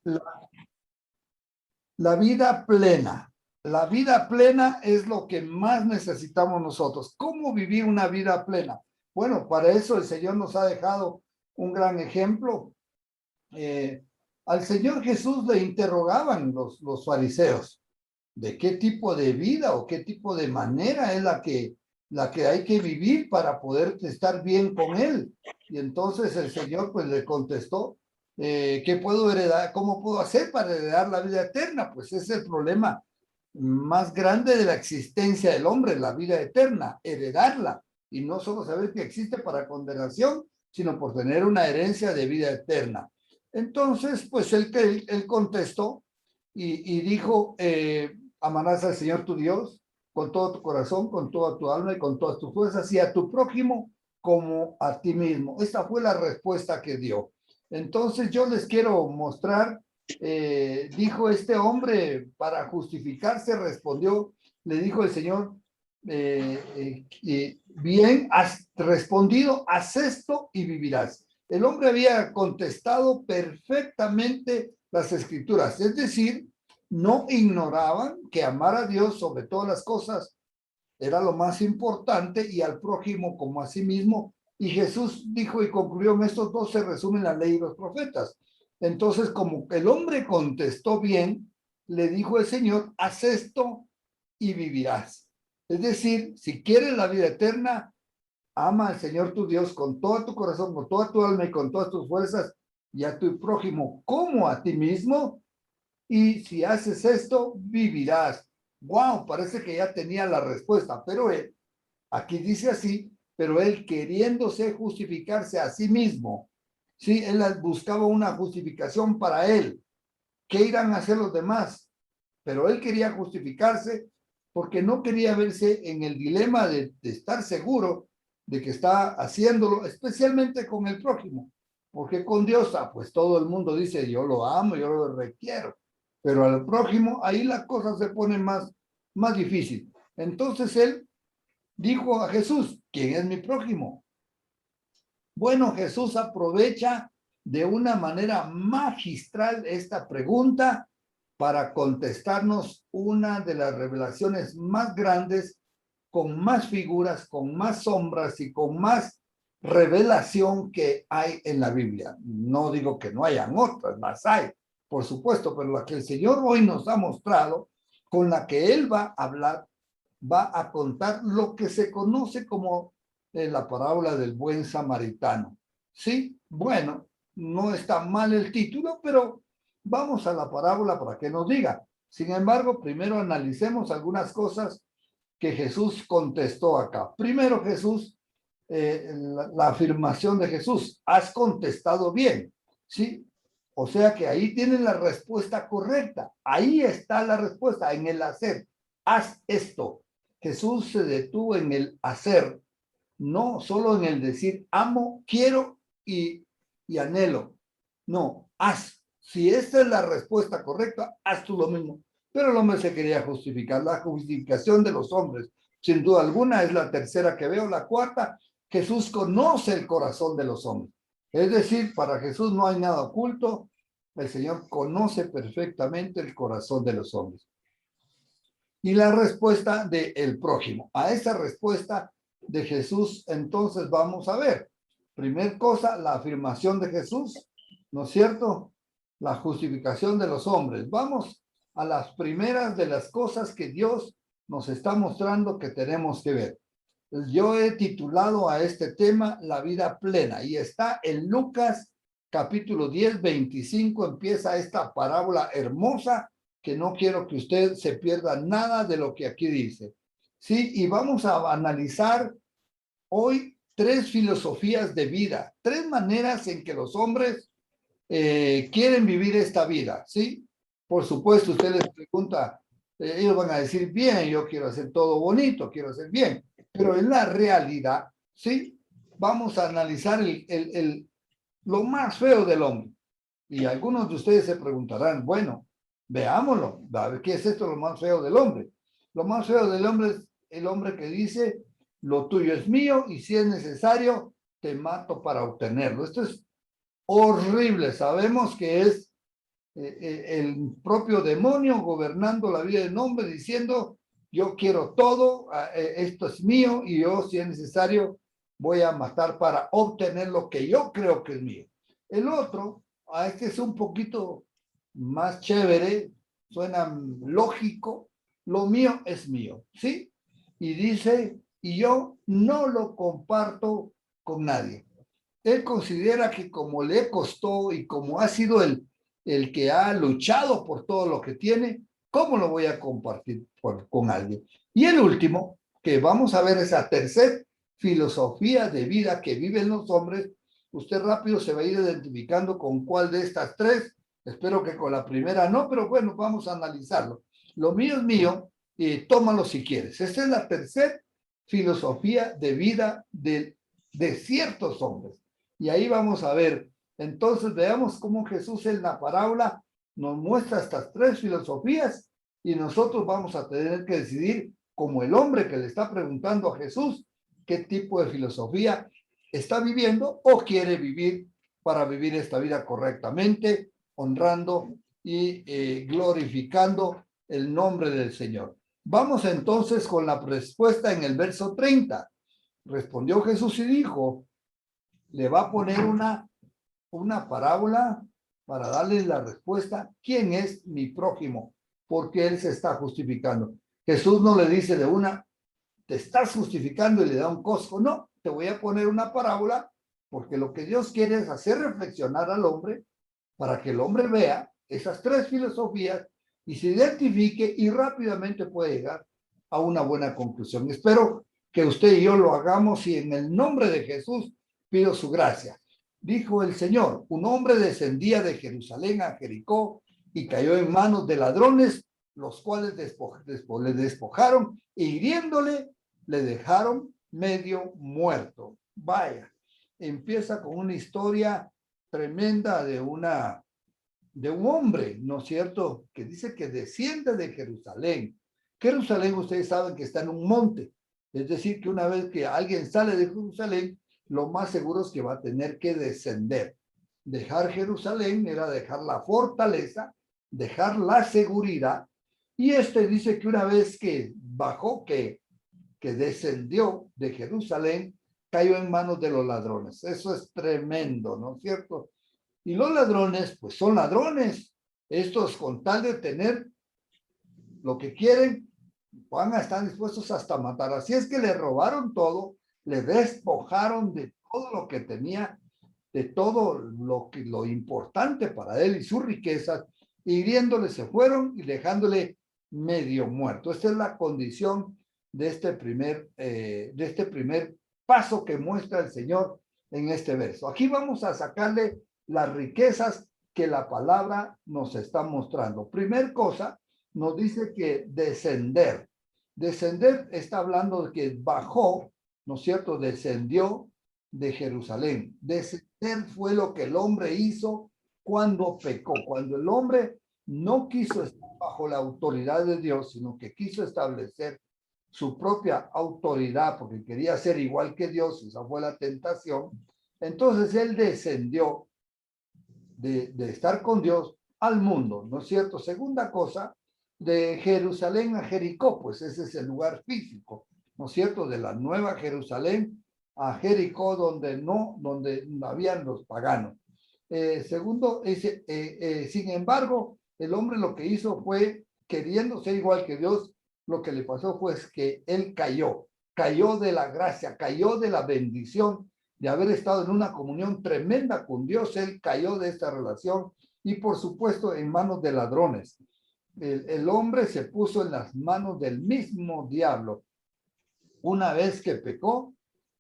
La, la vida plena. La vida plena es lo que más necesitamos nosotros. ¿Cómo vivir una vida plena? Bueno, para eso el Señor nos ha dejado un gran ejemplo. Al Señor Jesús le interrogaban los fariseos de qué tipo de vida o qué tipo de manera es la que hay que vivir para poder estar bien con Él. Y entonces el Señor pues le contestó, ¿qué puedo heredar? ¿Cómo puedo hacer para heredar la vida eterna? Pues ese es el problema más grande de la existencia del hombre, la vida eterna, heredarla. Y no solo saber que existe para condenación, sino por tener una herencia de vida eterna. Entonces, pues él contestó y dijo, amarás al Señor tu Dios con todo tu corazón, con toda tu alma y con todas tus fuerzas, y a tu prójimo como a ti mismo. Esta fue la respuesta que dio. Entonces yo les quiero mostrar, dijo este hombre, para justificarse, respondió, le dijo el Señor, bien, has respondido, haz esto y vivirás. El hombre había contestado perfectamente las escrituras, es decir, no ignoraban que amar a Dios sobre todas las cosas era lo más importante y al prójimo como a sí mismo. Y Jesús dijo y concluyó, en estos dos se resumen la ley y los profetas. Entonces, como el hombre contestó bien, le dijo el Señor, haz esto y vivirás. Es decir, si quieres la vida eterna, ama al Señor tu Dios con todo tu corazón, con toda tu alma y con todas tus fuerzas, y a tu prójimo como a ti mismo, y si haces esto, vivirás. Wow, parece que ya tenía la respuesta, pero él, aquí dice así, pero él queriéndose justificarse a sí mismo, sí, él buscaba una justificación para él. ¿Qué irán a hacer los demás? Pero él quería justificarse porque no quería verse en el dilema de estar seguro de que está haciéndolo, especialmente con el prójimo. Porque con Dios, pues todo el mundo dice, yo lo amo, yo lo requiero. Pero al prójimo, ahí la cosa se pone más difícil. Entonces él dijo a Jesús, ¿quién es mi prójimo? Bueno, Jesús aprovecha de una manera magistral esta pregunta para contestarnos una de las revelaciones más grandes, con más figuras, con más sombras y con más revelación que hay en la Biblia. No digo que no hayan otras, las hay, por supuesto, pero la que el Señor hoy nos ha mostrado, con la que Él va a hablar, va a contar lo que se conoce como la parábola del buen samaritano. Sí, bueno, no está mal el título, pero vamos a la parábola para que nos diga. Sin embargo, primero analicemos algunas cosas que Jesús contestó acá. Primero Jesús, la afirmación de Jesús, has contestado bien, ¿sí? O sea que ahí tienen la respuesta correcta. Ahí está la respuesta, en el hacer. Haz esto. Jesús se detuvo en el hacer, no solo en el decir amo, quiero y anhelo. No, haz. Si esta es la respuesta correcta, haz tú lo mismo. Pero el hombre se quería justificar. La justificación de los hombres, sin duda alguna, es la tercera que veo. La cuarta, Jesús conoce el corazón de los hombres. Es decir, para Jesús no hay nada oculto. El Señor conoce perfectamente el corazón de los hombres. Y la respuesta del prójimo. A esa respuesta de Jesús, entonces vamos a ver. Primer cosa, la afirmación de Jesús, ¿no es cierto? La justificación de los hombres. Vamos a las primeras de las cosas que Dios nos está mostrando que tenemos que ver. Yo he titulado a este tema La vida plena y está en Lucas capítulo 10, 25, empieza esta parábola hermosa que no quiero que usted se pierda nada de lo que aquí dice. Sí, y vamos a analizar hoy tres filosofías de vida, tres maneras en que los hombres quieren vivir esta vida, ¿sí? Por supuesto, usted les pregunta, ellos van a decir, bien, yo quiero hacer todo bonito, quiero hacer bien, pero en la realidad, ¿sí? Vamos a analizar lo más feo del hombre. Y algunos de ustedes se preguntarán, bueno, veámoslo, a ver qué es esto lo más feo del hombre. Lo más feo del hombre es el hombre que dice, lo tuyo es mío y si es necesario, te mato para obtenerlo. Esto es horrible, sabemos que es el propio demonio gobernando la vida del hombre, diciendo, yo quiero todo, esto es mío y yo, si es necesario, voy a matar para obtener lo que yo creo que es mío. El otro, este es un poquito más chévere, suena lógico, lo mío es mío, ¿sí? Y dice, y yo no lo comparto con nadie. Él considera que como le costó y como ha sido el que ha luchado por todo lo que tiene, ¿cómo lo voy a compartir con alguien? Y el último, que vamos a ver esa tercera filosofía de vida que viven los hombres, usted rápido se va a ir identificando con cuál de estas tres. Espero que con la primera no, pero bueno, vamos a analizarlo. Lo mío es mío, tómalo si quieres. Esta es la tercera filosofía de vida de ciertos hombres. Y ahí vamos a ver. Entonces veamos cómo Jesús en la parábola nos muestra estas tres filosofías y nosotros vamos a tener que decidir, como el hombre que le está preguntando a Jesús, qué tipo de filosofía está viviendo o quiere vivir para vivir esta vida correctamente, honrando y glorificando el nombre del Señor. Vamos entonces con la respuesta en el verso 30. Respondió Jesús y dijo, le va a poner una parábola para darle la respuesta, ¿quién es mi prójimo? Porque él se está justificando. Jesús no le dice de una, te estás justificando y le da un cosco. No, te voy a poner una parábola porque lo que Dios quiere es hacer reflexionar al hombre para que el hombre vea esas tres filosofías y se identifique y rápidamente pueda llegar a una buena conclusión. Espero que usted y yo lo hagamos y en el nombre de Jesús pido su gracia. Dijo el Señor, un hombre descendía de Jerusalén a Jericó y cayó en manos de ladrones, los cuales le despojaron e hiriéndole, le dejaron medio muerto. Vaya, empieza con una historia tremenda de un hombre, ¿no es cierto?, que dice que desciende de Jerusalén. Jerusalén, ustedes saben que está en un monte, es decir, que una vez que alguien sale de Jerusalén, lo más seguro es que va a tener que descender. Dejar Jerusalén era dejar la fortaleza, dejar la seguridad, y dice que una vez que bajó, que descendió de Jerusalén, cayó en manos de los ladrones. Eso es tremendo, ¿no es cierto? Y los ladrones, pues son ladrones. Estos, con tal de tener lo que quieren, van a estar dispuestos hasta matar. Así es que le robaron todo, le despojaron de todo lo que tenía, de todo lo importante para él y sus riquezas, hiriéndole se fueron y dejándole medio muerto. Esta es la condición de este primer paso que muestra el Señor en este verso. Aquí vamos a sacarle las riquezas que la palabra nos está mostrando. Primer cosa, nos dice que descender. Descender está hablando de que bajó, ¿no es cierto? Descendió de Jerusalén. Descender fue lo que el hombre hizo cuando pecó, cuando el hombre no quiso estar bajo la autoridad de Dios, sino que quiso establecer su propia autoridad porque quería ser igual que Dios, esa fue la tentación. Entonces él descendió de estar con Dios al mundo, ¿no es cierto? Segunda cosa, de Jerusalén a Jericó, pues ese es el lugar físico, ¿no es cierto? De la Nueva Jerusalén a Jericó, donde no habían los paganos. Segundo, sin embargo, el hombre lo que hizo fue, queriendo ser igual que Dios, lo que le pasó fue que él cayó de la gracia, cayó de la bendición de haber estado en una comunión tremenda con Dios. Él cayó de esta relación y por supuesto en manos de ladrones. El hombre se puso en las manos del mismo diablo. Una vez que pecó,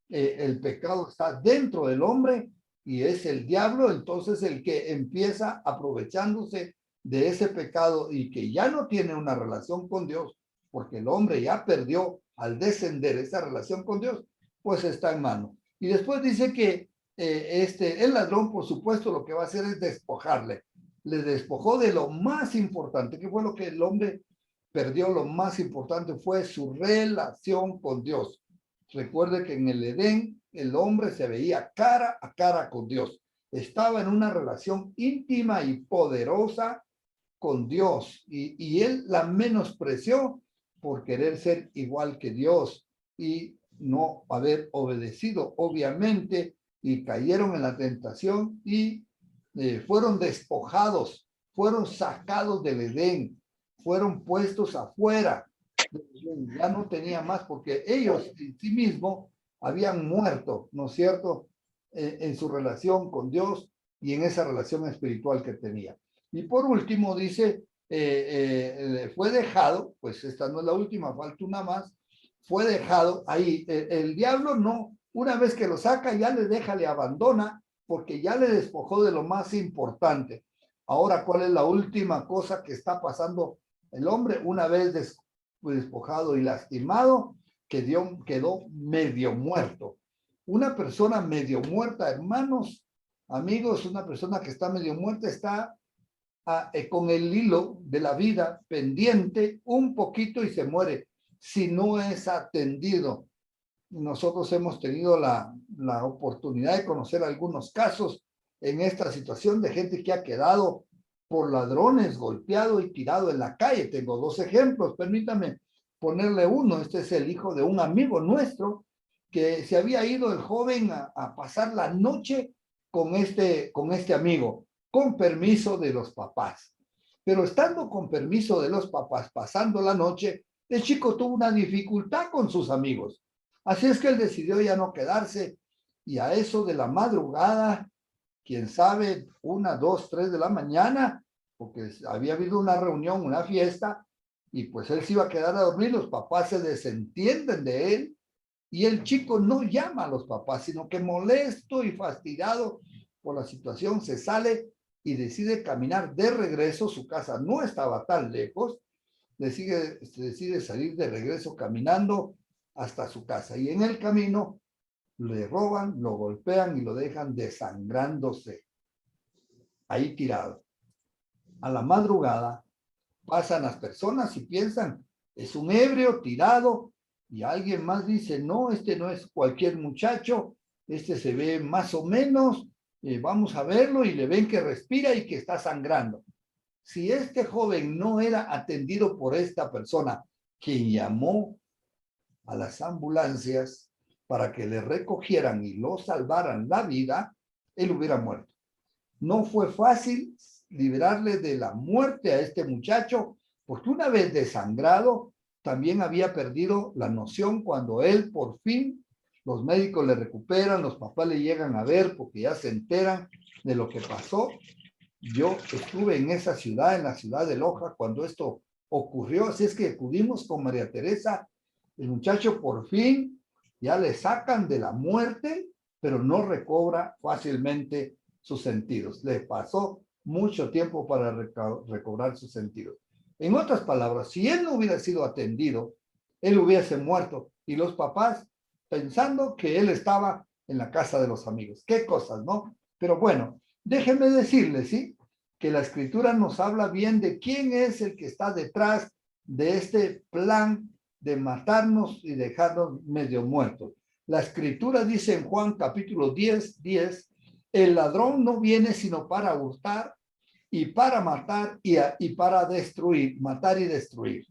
el pecado está dentro del hombre y es el diablo entonces el que empieza aprovechándose de ese pecado y que ya no tiene una relación con Dios, porque el hombre ya perdió al descender esa relación con Dios, pues está en mano. Y después dice que el ladrón, por supuesto, lo que va a hacer es despojarle. Le despojó de lo más importante. ¿Qué fue lo que el hombre perdió? Lo más importante fue su relación con Dios. Recuerde que en el Edén el hombre se veía cara a cara con Dios. Estaba en una relación íntima y poderosa con Dios y él la menospreció por querer ser igual que Dios y no haber obedecido, obviamente, y cayeron en la tentación y fueron despojados, fueron sacados del Edén, fueron puestos afuera. Ya no tenía más porque ellos en sí mismos habían muerto, ¿no es cierto?, en su relación con Dios y en esa relación espiritual que tenía. Y por último dice, fue dejado, pues esta no es la última, falta una más, fue dejado ahí. El diablo no, una vez que lo saca ya le deja, le abandona, porque ya le despojó de lo más importante. Ahora, ¿cuál es la última cosa que está pasando el hombre una vez despojado y lastimado? Quedó medio muerto. Una persona medio muerta, hermanos, amigos, una persona que está medio muerta está con el hilo de la vida pendiente un poquito y se muere si no es atendido. Nosotros hemos tenido la oportunidad de conocer algunos casos en esta situación de gente que ha quedado por ladrones, golpeado y tirado en la calle. Tengo dos ejemplos, permítame ponerle uno. Este es el hijo de un amigo nuestro que se había ido el joven a pasar la noche con este amigo, con permiso de los papás. Pero estando con permiso de los papás, pasando la noche, el chico tuvo una dificultad con sus amigos. Así es que él decidió ya no quedarse y a eso de la madrugada, quién sabe, 1, 2, 3 de la mañana, porque había habido una reunión, una fiesta, y pues él se iba a quedar a dormir, los papás se desentienden de él, y el chico no llama a los papás, sino que molesto y fastidiado por la situación, se sale y decide caminar de regreso. Su casa no estaba tan lejos, decide salir de regreso caminando hasta su casa. Y en el camino le roban, lo golpean y lo dejan desangrándose, ahí tirado. A la madrugada pasan las personas y piensan, es un ebrio tirado, y alguien más dice, no, este no es cualquier muchacho, este se ve más o menos, vamos a verlo, y le ven que respira y que está sangrando. Si este joven no era atendido por esta persona, quien llamó a las ambulancias para que le recogieran y lo salvaran la vida, él hubiera muerto. No fue fácil librarle de la muerte a este muchacho, porque una vez desangrado, también había perdido la noción cuando él por fin, los médicos le recuperan, los papás le llegan a ver porque ya se enteran de lo que pasó. Yo estuve en esa ciudad, en la ciudad de Loja, cuando esto ocurrió, así es que acudimos con María Teresa. El muchacho por fin ya le sacan de la muerte, pero no recobra fácilmente sus sentidos. Le pasó mucho tiempo para recobrar sus sentidos. En otras palabras, si él no hubiera sido atendido, él hubiese muerto y los papás pensando que él estaba en la casa de los amigos. Qué cosas, ¿no? Pero bueno, déjenme decirles, ¿sí?, que la escritura nos habla bien de quién es el que está detrás de este plan de matarnos y dejarnos medio muertos. La escritura dice en Juan capítulo 10, el ladrón no viene sino para hurtar y para matar y para destruir, matar y destruir.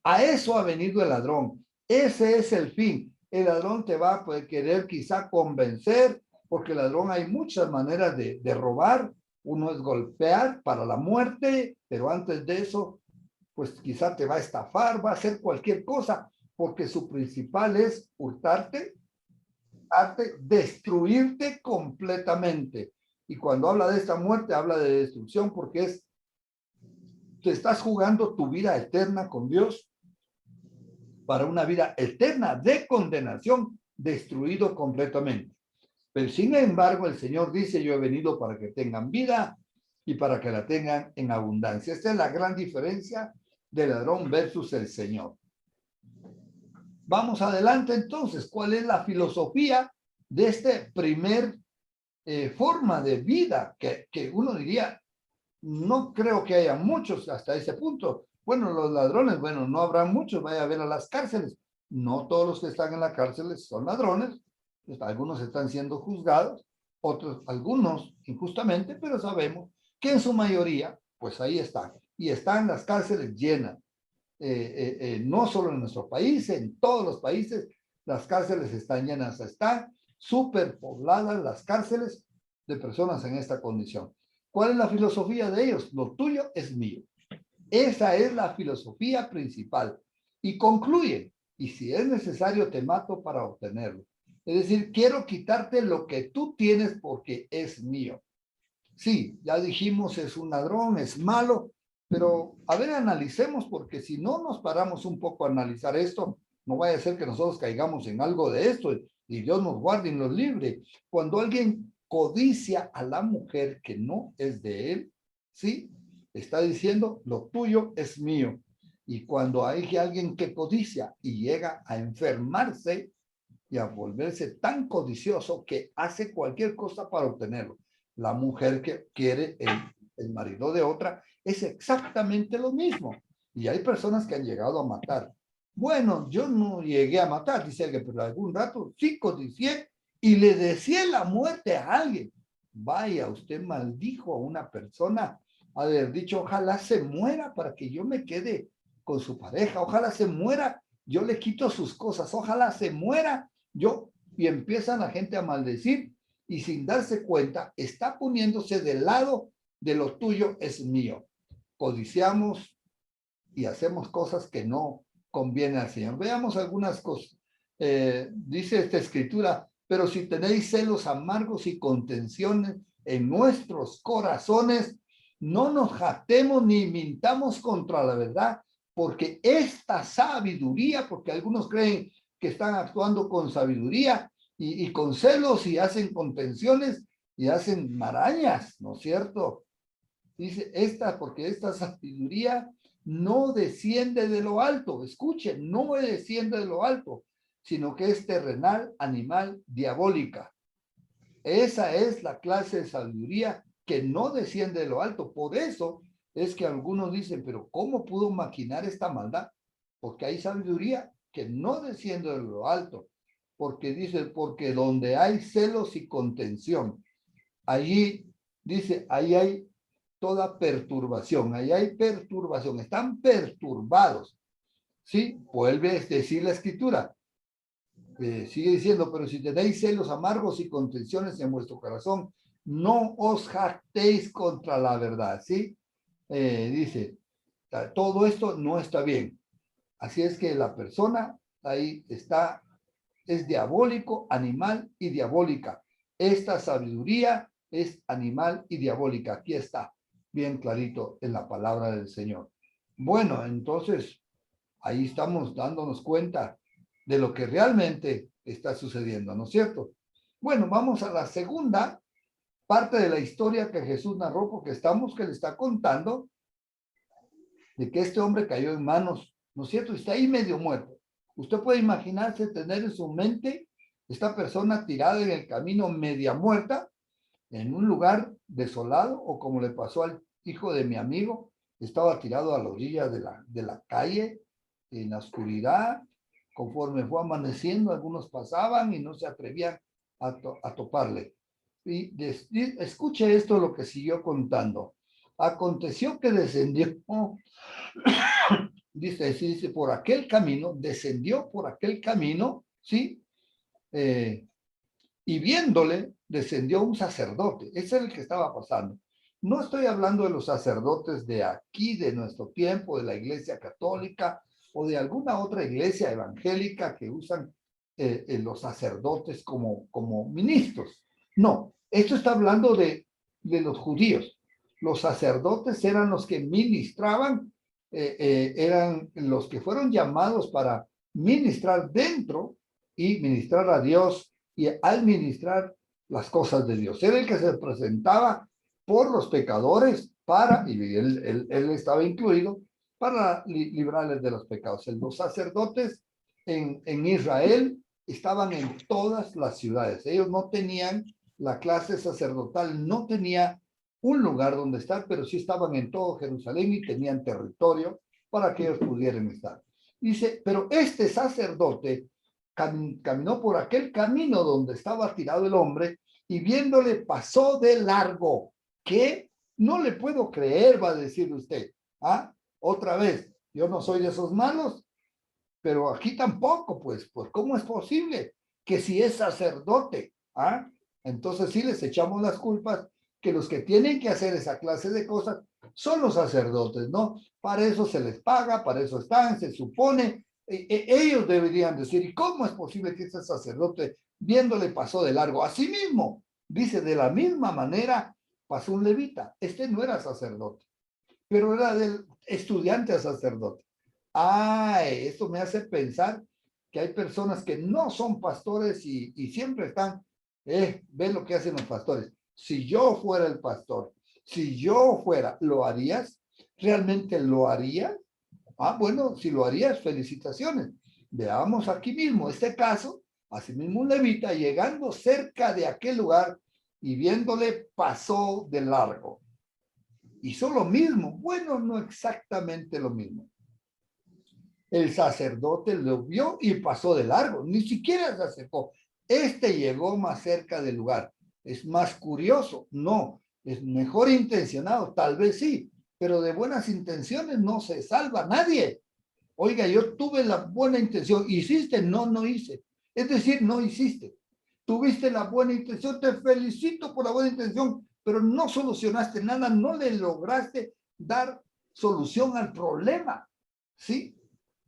A eso ha venido el ladrón. Ese es el fin. El ladrón te va a querer quizá convencer, porque el ladrón hay muchas maneras de robar. Uno es golpear para la muerte, pero antes de eso, pues quizá te va a estafar, va a hacer cualquier cosa, porque su principal es hurtarte, destruirte completamente. Y cuando habla de esta muerte, habla de destrucción, porque te estás jugando tu vida eterna con Dios para una vida eterna de condenación, destruido completamente. Pero sin embargo, el Señor dice, yo he venido para que tengan vida y para que la tengan en abundancia. Esta es la gran diferencia del ladrón versus el Señor. Vamos adelante entonces. ¿Cuál es la filosofía de este primer forma de vida que uno diría, no creo que haya muchos hasta ese punto? Bueno, los ladrones, bueno, no habrá muchos, vaya a ver a las cárceles. No todos los que están en las cárceles son ladrones, pues algunos están siendo juzgados, otros, algunos injustamente, pero sabemos que en su mayoría, pues ahí están. y están las cárceles llenas. No solo en nuestro país, en todos los países, las cárceles están llenas, están superpobladas las cárceles de personas en esta condición. ¿Cuál es la filosofía de ellos? Lo tuyo es mío. Esa es la filosofía principal. Y concluye, y si es necesario te mato para obtenerlo. Es decir, quiero quitarte lo que tú tienes porque es mío. Sí, ya dijimos, es un ladrón, es malo, pero a ver, analicemos, porque si no nos paramos un poco a analizar esto, no vaya a ser que nosotros caigamos en algo de esto y Dios nos guarde y nos libre. Cuando alguien codicia a la mujer que no es de él, ¿sí? Está diciendo, lo tuyo es mío. Y cuando hay alguien que codicia y llega a enfermarse y a volverse tan codicioso que hace cualquier cosa para obtenerlo, la mujer que quiere el marido de otra, es exactamente lo mismo. Y hay personas que han llegado a matar. Bueno, yo no llegué a matar, dice alguien, pero algún rato sí codicié y le deseé la muerte a alguien. Vaya, usted maldijo a una persona, haber dicho, ojalá se muera para que yo me quede con su pareja, ojalá se muera, yo le quito sus cosas, ojalá se muera, yo, y empiezan la gente a maldecir, y sin darse cuenta, está poniéndose del lado de lo tuyo es mío. Codiciamos y hacemos cosas que no convienen al Señor. Veamos algunas cosas. Dice esta escritura, pero si tenéis celos amargos y contenciones en nuestros corazones, no nos jactemos ni mintamos contra la verdad, porque esta sabiduría, porque algunos creen que están actuando con sabiduría y con celos y hacen contenciones y hacen marañas, ¿no es cierto? Dice porque esta sabiduría no desciende de lo alto. Escuchen, no desciende de lo alto, sino que es terrenal, animal, diabólica. Esa es la clase de sabiduría que no desciende de lo alto. Por eso es que algunos dicen, pero ¿cómo pudo maquinar esta maldad? Porque hay sabiduría que no desciende de lo alto. Porque dice, porque donde hay celos y contención, allí dice, ahí hay toda perturbación, ahí hay perturbación, están perturbados. ¿Sí? Vuelve a decir la escritura. Sigue diciendo, pero si tenéis celos amargos y contenciones en vuestro corazón, no os jactéis contra la verdad, ¿sí? Dice, todo esto no está bien. Así es que la persona ahí está, es diabólico, animal y diabólica. Esta sabiduría es animal y diabólica. Aquí está, bien clarito en la palabra del Señor. Bueno, entonces, ahí estamos dándonos cuenta de lo que realmente está sucediendo, ¿no es cierto? Bueno, vamos a la segunda parte de la historia que Jesús narró, porque que le está contando de que este hombre cayó en manos, ¿no es cierto? Está ahí medio muerto. Usted puede imaginarse tener en su mente esta persona tirada en el camino media muerta, en un lugar desolado, o como le pasó al hijo de mi amigo, estaba tirado a la orilla de la calle, en la oscuridad. Conforme fue amaneciendo, algunos pasaban y no se atrevían a toparle. Y escuche esto, lo que siguió contando. Aconteció que descendió, dice, por aquel camino, descendió por aquel camino, ¿sí? Y viéndole, descendió un sacerdote. Ese es el que estaba pasando. No estoy hablando de los sacerdotes de aquí, de nuestro tiempo, de la iglesia católica o de alguna otra iglesia evangélica que usan los sacerdotes como ministros. No, esto está hablando de los judíos. Los sacerdotes eran los que ministraban, eran los que fueron llamados para ministrar dentro y ministrar a Dios y administrar las cosas de Dios. Era el que se presentaba por los pecadores y él estaba incluido, para librarles de los pecados. Los sacerdotes en Israel estaban en todas las ciudades. Ellos no tenían, la clase sacerdotal no tenía un lugar donde estar, pero sí estaban en todo Jerusalén y tenían territorio para que ellos pudieran estar. Dice, pero este sacerdote caminó por aquel camino donde estaba tirado el hombre y viéndole pasó de largo. ¿Qué? No le puedo creer, va a decir usted. ¿Ah? Otra vez, yo no soy de esos malos, pero aquí tampoco, pues ¿cómo es posible que si es sacerdote, ¿ah? Entonces sí les echamos las culpas, que los que tienen que hacer esa clase de cosas son los sacerdotes, ¿no? Para eso se les paga, para eso están, se supone, ellos deberían decir, ¿y cómo es posible que este sacerdote viéndole pasó de largo? Así mismo, dice, de la misma manera pasó un levita, este no era sacerdote, pero era del estudiante a sacerdote. Ay, esto me hace pensar que hay personas que no son pastores y siempre están, ven lo que hacen los pastores. Si yo fuera el pastor, si yo fuera, ¿lo harías? ¿Realmente lo harías? Ah, bueno, si lo harías, felicitaciones. Veamos aquí mismo este caso, asimismo un levita llegando cerca de aquel lugar y viéndole pasó de largo. Hizo lo mismo, bueno, no exactamente lo mismo. El sacerdote lo vio y pasó de largo, ni siquiera se acercó. Este llegó más cerca del lugar. ¿Es más curioso? No. ¿Es mejor intencionado? Tal vez sí, pero de buenas intenciones no se salva nadie. Oiga, yo tuve la buena intención. ¿Hiciste? No, no hice. Es decir, no hiciste. Tuviste la buena intención, te felicito por la buena intención, pero no solucionaste nada, no le lograste dar solución al problema. ¿Sí?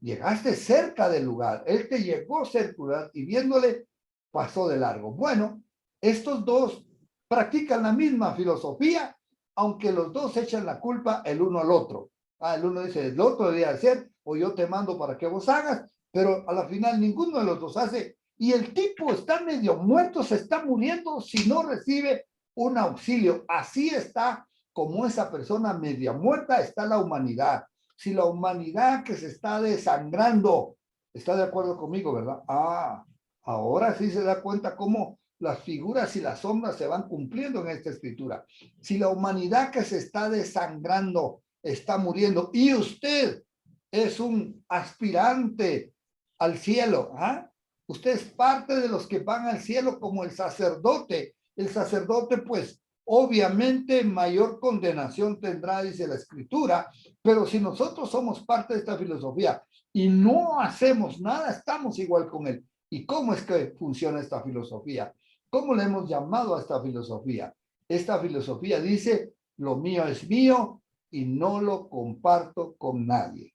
Llegaste cerca del lugar, él te llegó cerca del lugar y viéndole pasó de largo. Bueno, estos dos practican la misma filosofía, aunque los dos echan la culpa el uno al otro. Ah, el uno dice, el otro debería hacer, o yo te mando para que vos hagas, pero a la final ninguno de los dos hace. Y el tipo está medio muerto, se está muriendo si no recibe un auxilio. Así está como esa persona media muerta está la humanidad. Si la humanidad que se está desangrando, está de acuerdo conmigo, ¿verdad? Ah, ahora sí se da cuenta cómo las figuras y las sombras se van cumpliendo en esta escritura. Si la humanidad que se está desangrando está muriendo y usted es un aspirante al cielo, ¿ah? Usted es parte de los que van al cielo como el sacerdote. El sacerdote, pues, obviamente mayor condenación tendrá, dice la escritura, pero si nosotros somos parte de esta filosofía y no hacemos nada, estamos igual con él. ¿Y cómo es que funciona esta filosofía? ¿Cómo le hemos llamado a esta filosofía? Esta filosofía dice, lo mío es mío y no lo comparto con nadie.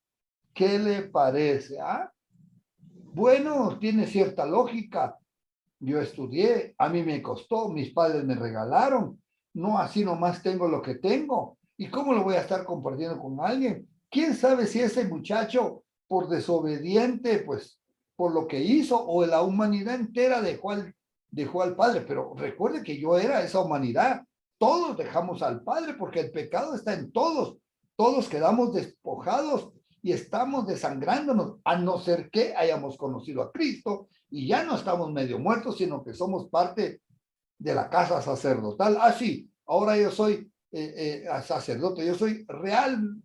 ¿Qué le parece? ¿Ah? Bueno, tiene cierta lógica. Yo estudié, a mí me costó, mis padres me regalaron, no así nomás tengo lo que tengo. ¿Y cómo lo voy a estar compartiendo con alguien? ¿Quién sabe si ese muchacho, por desobediente, pues, por lo que hizo, o la humanidad entera dejó al padre? Pero recuerde que yo era esa humanidad. Todos dejamos al padre porque el pecado está en todos. Todos quedamos despojados y estamos desangrándonos, a no ser que hayamos conocido a Cristo y ya no estamos medio muertos, sino que somos parte de la casa sacerdotal. Ah, sí, ahora yo soy sacerdote, yo soy real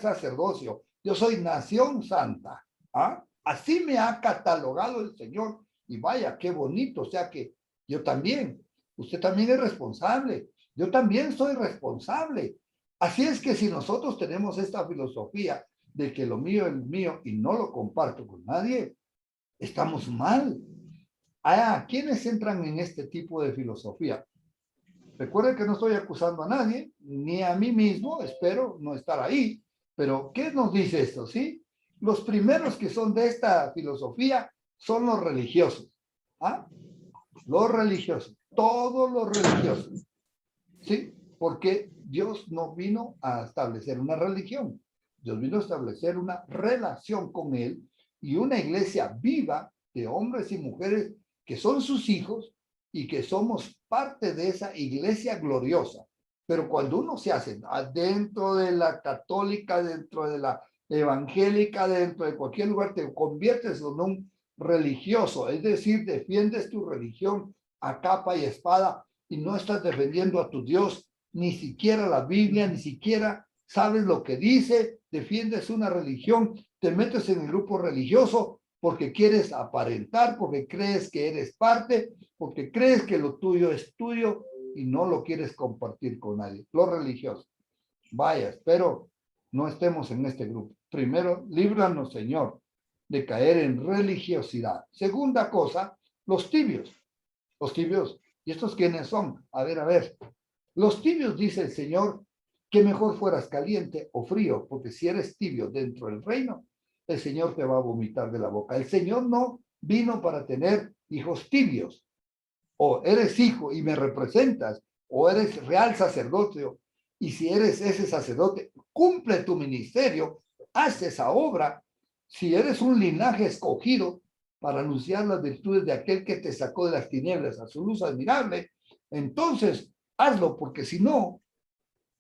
sacerdocio, yo soy nación santa. ¿Ah? Así me ha catalogado el Señor y vaya, qué bonito, o sea que yo también, usted también es responsable, yo también soy responsable. Así es que si nosotros tenemos esta filosofía de que lo mío es mío y no lo comparto con nadie, estamos mal. Ah, ¿quiénes entran en este tipo de filosofía? Recuerden que no estoy acusando a nadie, ni a mí mismo, espero no estar ahí, pero ¿qué nos dice esto? ¿Sí? Los primeros que son de esta filosofía son los religiosos. ¿Ah? Los religiosos, todos los religiosos. ¿Sí? Porque Dios no vino a establecer una religión, Dios vino a establecer una relación con Él y una iglesia viva de hombres y mujeres que son sus hijos y que somos parte de esa iglesia gloriosa. Pero cuando uno se hace dentro de la católica, dentro de la evangélica, dentro de cualquier lugar, te conviertes en un religioso, es decir, defiendes tu religión a capa y espada y no estás defendiendo a tu Dios, ni siquiera la Biblia, ni siquiera sabes lo que dice, defiendes una religión, te metes en el grupo religioso porque quieres aparentar, porque crees que eres parte, porque crees que lo tuyo es tuyo y no lo quieres compartir con nadie. Los religiosos. Vaya, espero no estemos en este grupo. Primero, líbranos, Señor, de caer en religiosidad. Segunda cosa, los tibios. Los tibios. ¿Y estos quiénes son? A ver. Los tibios, dice el Señor, que mejor fueras caliente o frío, porque si eres tibio dentro del reino, el Señor te va a vomitar de la boca. El Señor no vino para tener hijos tibios. O eres hijo y me representas, o eres real sacerdote, y si eres ese sacerdote, cumple tu ministerio, haz esa obra. Si eres un linaje escogido para anunciar las virtudes de aquel que te sacó de las tinieblas a su luz admirable, entonces hazlo, porque si no,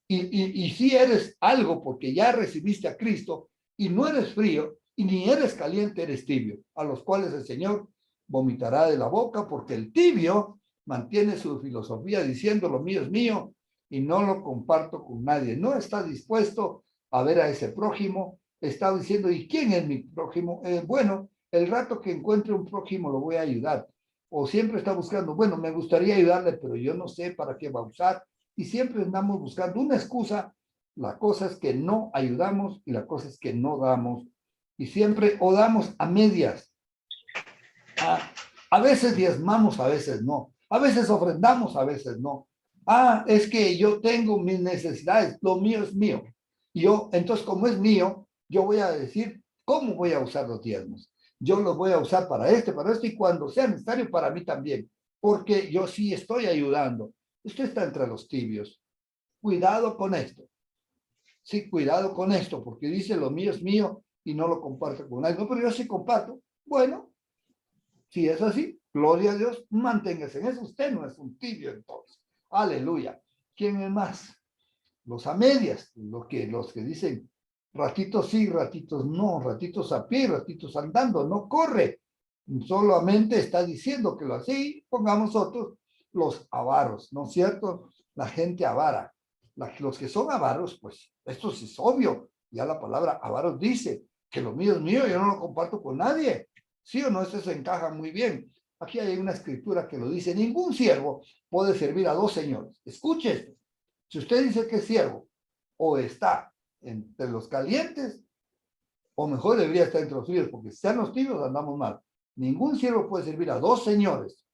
y si eres algo porque ya recibiste a Cristo y no eres frío y ni eres caliente, eres tibio, a los cuales el Señor vomitará de la boca, porque el tibio mantiene su filosofía diciendo lo mío es mío y no lo comparto con nadie. No está dispuesto a ver a ese prójimo, está diciendo, ¿y quién es mi prójimo? Bueno, el rato que encuentre un prójimo lo voy a ayudar. O siempre está buscando, bueno, me gustaría ayudarle, pero yo no sé para qué va a usar. Y siempre andamos buscando una excusa. La cosa es que no ayudamos y la cosa es que no damos. Y siempre o damos a medias. A veces diezmamos, a veces no. A veces ofrendamos, a veces no. Es que yo tengo mis necesidades, lo mío es mío. Entonces, como es mío, yo voy a decir cómo voy a usar los diezmos. Yo los voy a usar para esto, y cuando sea necesario para mí también, porque yo sí estoy ayudando. Usted está entre los tibios. Cuidado con esto. Sí, cuidado con esto, porque dice lo mío es mío y no lo comparto con nadie. No, pero yo sí comparto. Bueno, si es así, gloria a Dios, manténgase en eso. Usted no es un tibio entonces. Aleluya. ¿Quién es más? Los a medias, los que dicen ratitos sí, ratitos no, ratitos a pie, ratitos andando, no corre. Solamente está diciendo que lo así, pongamos otros, los avaros, ¿no es cierto? La gente avara. Los que son avaros, pues esto sí es obvio. Ya la palabra avaros dice que lo mío es mío, yo no lo comparto con nadie. ¿Sí o no? Esto se encaja muy bien. Aquí hay una escritura que lo dice, ningún siervo puede servir a dos señores. Escuche esto. Si usted dice que es siervo o está entre los calientes, o mejor debería estar entre los tibios, porque si están los tibios andamos mal. Ningún siervo puede servir a dos señores.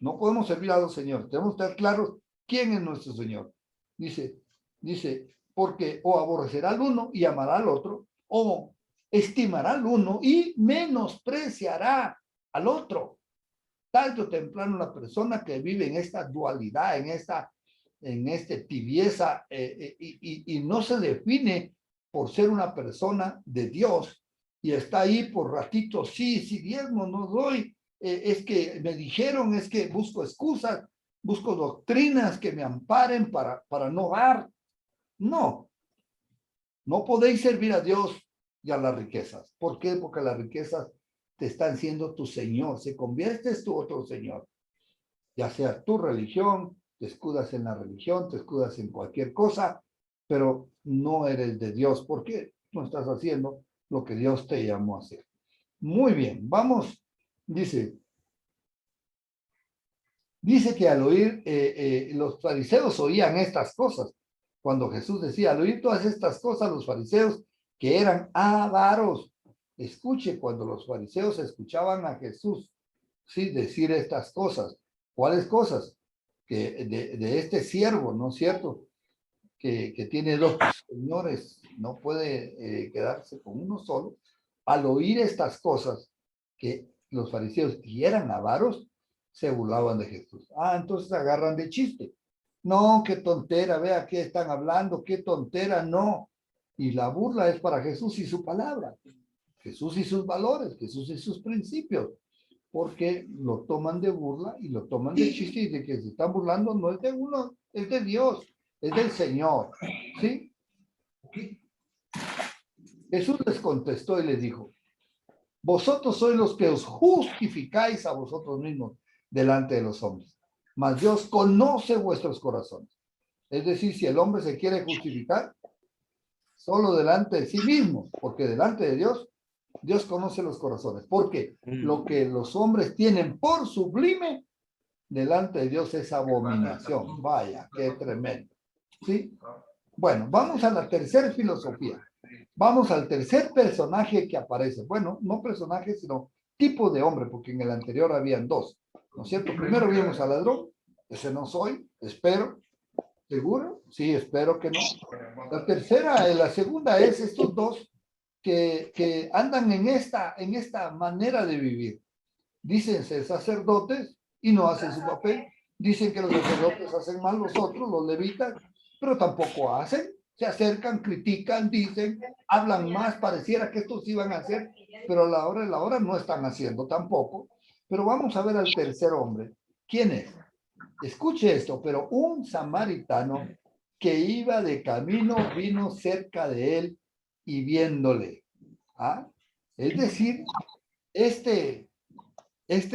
No podemos servir a dos señores. Tenemos que estar claros quién es nuestro Señor. Dice, porque o aborrecerá al uno y amará al otro, o estimará al uno y menospreciará al otro. Tarde o temprano la persona que vive en esta dualidad, en esta tibieza, y no se define por ser una persona de Dios, y está ahí por ratitos, sí, diezmo no doy, es que me dijeron, es que busco excusas, busco doctrinas que me amparen para no dar. No podéis servir a Dios y a las riquezas. ¿Por qué? Porque las riquezas te están siendo tu Señor, se conviertes tu otro Señor, ya sea tu religión, te escudas en la religión, te escudas en cualquier cosa, pero no eres de Dios. ¿Por qué? No estás haciendo lo que Dios te llamó a hacer. Muy bien, vamos, dice que al oír, los fariseos oían estas cosas. Cuando Jesús decía, al oír todas estas cosas, los fariseos que eran avaros, escuche, cuando los fariseos escuchaban a Jesús, sí, decir estas cosas. ¿Cuáles cosas? Que de este siervo, ¿no es cierto? Que tiene dos señores, no puede quedarse con uno solo. Al oír estas cosas, que los fariseos, y eran avaros, se burlaban de Jesús. Entonces agarran de chiste. No, qué tontera, vea qué están hablando, qué tontera, no. Y la burla es para Jesús y su palabra, Jesús y sus valores, Jesús y sus principios, porque lo toman de burla y lo toman de chiste, y de que se están burlando no es de uno, es de Dios, es del Señor, ¿sí? Jesús les contestó y les dijo, vosotros sois los que os justificáis a vosotros mismos delante de los hombres, mas Dios conoce vuestros corazones. Es decir, si el hombre se quiere justificar, solo delante de sí mismo, porque delante de Dios conoce los corazones, porque lo que los hombres tienen por sublime, delante de Dios es abominación. Vaya, qué tremendo. ¿Sí? Bueno, vamos a la tercera filosofía. Vamos al tercer personaje que aparece. Bueno, no personaje, sino tipo de hombre, porque en el anterior habían dos, ¿no es cierto? Primero vimos al ladrón, ese no soy, espero. ¿Seguro? Sí, espero que no. La tercera, la segunda es estos dos que andan en esta manera de vivir. Dicen ser sacerdotes y no hacen su papel. Dicen que los sacerdotes hacen mal, los otros, los levitas, pero tampoco hacen. Se acercan, critican, dicen, hablan más, pareciera que estos iban a hacer, pero a la hora de la hora no están haciendo tampoco. Pero vamos a ver al tercer hombre. ¿Quién es? Escuche esto, pero un samaritano que iba de camino vino cerca de él y viéndole. ¿Ah? Es decir, este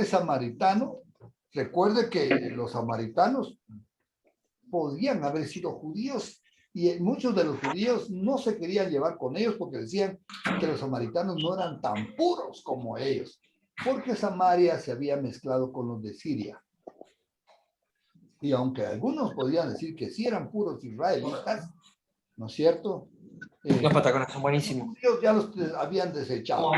samaritano, recuerde que los samaritanos podían haber sido judíos y muchos de los judíos no se querían llevar con ellos porque decían que los samaritanos no eran tan puros como ellos, porque Samaria se había mezclado con los de Siria. Y aunque algunos podían decir que sí eran puros israelitas, ¿no es cierto? Los patacones son buenísimos. Los judíos ya los habían desechado.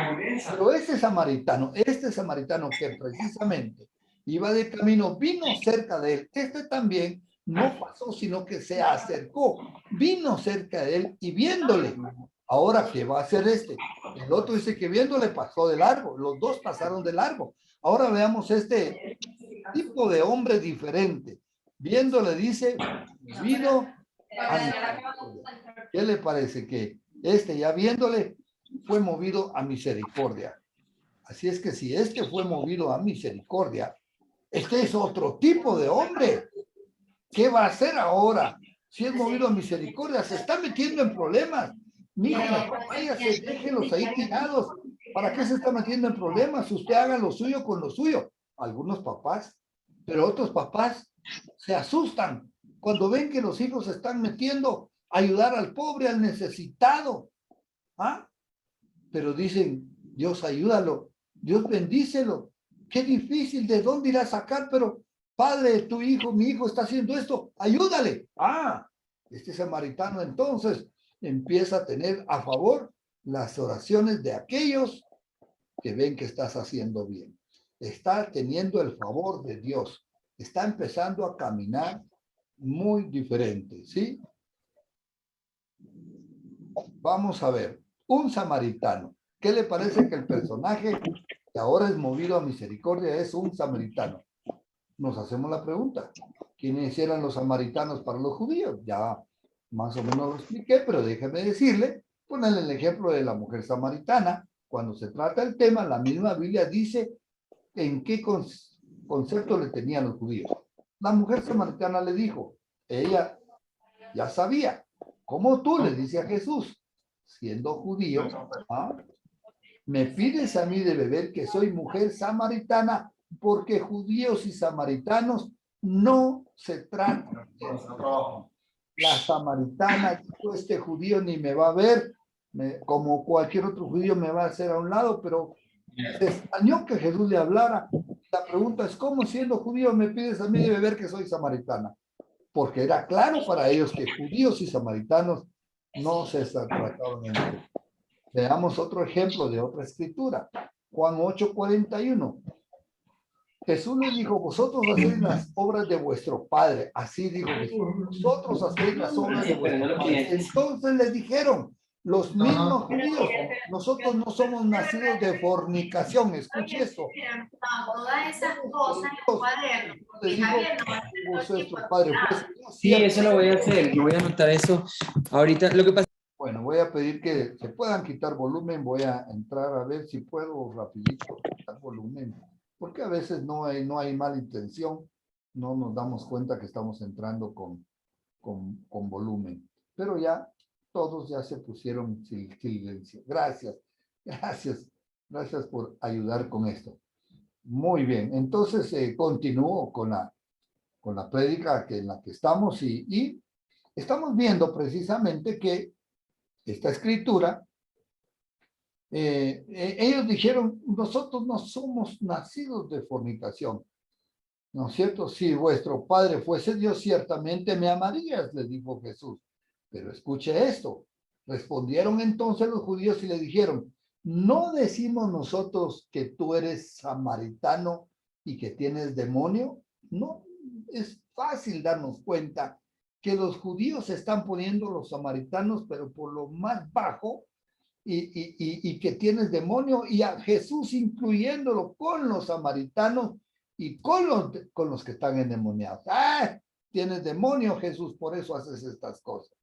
Pero este samaritano que precisamente iba de camino, vino cerca de él. Este también no pasó, sino que se acercó, vino cerca de él y viéndole. Ahora, ¿qué va a hacer este? El otro dice que viéndole pasó de largo, los dos pasaron de largo. Ahora veamos este tipo de hombre diferente. Viéndole dice, vino a misericordia. ¿Qué le parece? Que este ya viéndole fue movido a misericordia. Así es que si este fue movido a misericordia, este es otro tipo de hombre. ¿Qué va a hacer ahora? Si es movido a misericordia, se está metiendo en problemas. Mijo, váyase, déjenlos ahí tirados. ¿Para qué se está metiendo en problemas? Usted haga lo suyo con lo suyo. Algunos papás, pero otros papás se asustan cuando ven que los hijos se están metiendo a ayudar al pobre, al necesitado. ¿Ah? Pero dicen, Dios ayúdalo, Dios bendícelo. Qué difícil, ¿de dónde irá a sacar? Pero, padre, tu hijo, mi hijo está haciendo esto, ayúdale. Ah, este samaritano entonces empieza a tener a favor las oraciones de aquellos que ven que estás haciendo bien. Está teniendo el favor de Dios. Está empezando a caminar muy diferente, ¿sí? Vamos a ver, un samaritano. ¿Qué le parece que el personaje que ahora es movido a misericordia es un samaritano? Nos hacemos la pregunta, ¿quiénes eran los samaritanos para los judíos? Ya más o menos lo expliqué, pero déjeme decirle, ponerle el ejemplo de la mujer samaritana. Cuando se trata el tema, la misma Biblia dice en qué concepto le tenían los judíos. La mujer samaritana le dijo, ella ya sabía, como tú le dice a Jesús, siendo judío, ¿ah? Me pides a mí de beber que soy mujer samaritana, porque judíos y samaritanos no se tratan. La samaritana, este judío ni me va a ver, como cualquier otro judío me va a hacer a un lado, pero se extrañó que Jesús le hablara. La pregunta es, ¿cómo siendo judío me pides a mí de beber que soy samaritana? Porque era claro para ellos que judíos y samaritanos no se trataban entre. Veamos otro ejemplo de otra escritura. Juan 8:41. Jesús les dijo, vosotros hacéis las obras de vuestro Padre. Así dijo Jesús, vosotros hacéis las obras de vuestro Padre. Entonces les dijeron, los mismos judíos, nosotros no somos nacidos de fornicación. Escuche eso. Todas esas cosas en un cuaderno, porque Javier no va a tener Vuestro Padre. Pues, Sí, eso lo voy a hacer. Yo voy a anotar eso ahorita. Lo que pasa. Bueno, voy a pedir que se puedan quitar volumen. Voy a entrar a ver si puedo rapidito quitar volumen. Porque a veces no hay mala intención. No nos damos cuenta que estamos entrando con volumen. Pero ya todos ya se pusieron silencio. Gracias. Gracias por ayudar con esto. Muy bien. Entonces continúo con la prédica en la que estamos y estamos viendo precisamente que esta escritura, ellos dijeron, nosotros no somos nacidos de fornicación, ¿no es cierto? Si vuestro padre fuese Dios, ciertamente me amarías, le dijo Jesús. Pero escuche esto, Respondieron entonces los judíos y le dijeron, ¿no decimos nosotros que tú eres samaritano y que tienes demonio? No, es fácil darnos cuenta que los judíos están poniendo a los samaritanos, pero por lo más bajo, y que tienes demonio, y a Jesús incluyéndolo con los samaritanos y con los que están endemoniados. ¡Ah! Tienes demonio, Jesús, por eso haces estas cosas.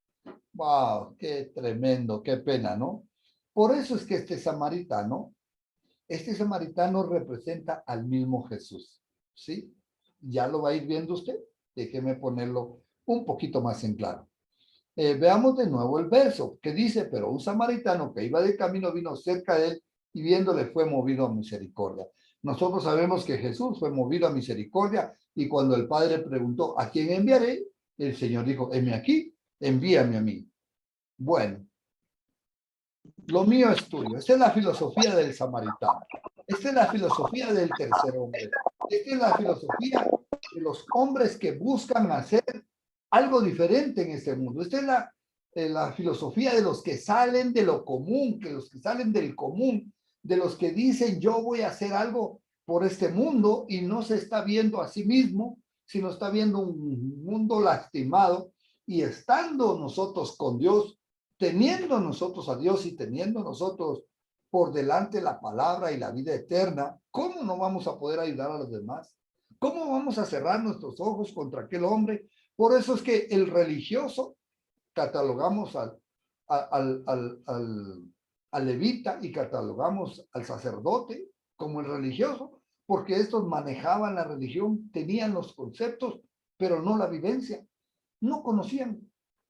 ¡Wow! ¡Qué tremendo! ¡Qué pena!, ¿no? Por eso es que este samaritano representa al mismo Jesús, ¿sí? Ya lo va a ir viendo usted. Déjeme ponerlo un poquito más en claro. Veamos de nuevo el verso que dice, pero un samaritano que iba de camino vino cerca de él y viéndole fue movido a misericordia. Nosotros sabemos que Jesús fue movido a misericordia y cuando el Padre preguntó, ¿a quién enviaré? El Señor dijo, heme aquí, envíame a mí. Bueno, lo mío es tuyo. Esta es la filosofía del samaritano. Esta es la filosofía del tercer hombre. Esta es la filosofía de los hombres que buscan hacer algo diferente en este mundo. Esta es la filosofía de los que salen de lo común, que los que salen del común, de los que dicen yo voy a hacer algo por este mundo y no se está viendo a sí mismo, sino está viendo un mundo lastimado y estando nosotros con Dios, teniendo nosotros a Dios y teniendo nosotros por delante la palabra y la vida eterna, ¿cómo no vamos a poder ayudar a los demás? ¿Cómo vamos a cerrar nuestros ojos contra aquel hombre? Por eso es que el religioso, catalogamos al levita y catalogamos al sacerdote como el religioso, porque estos manejaban la religión, tenían los conceptos, pero no la vivencia. No conocían,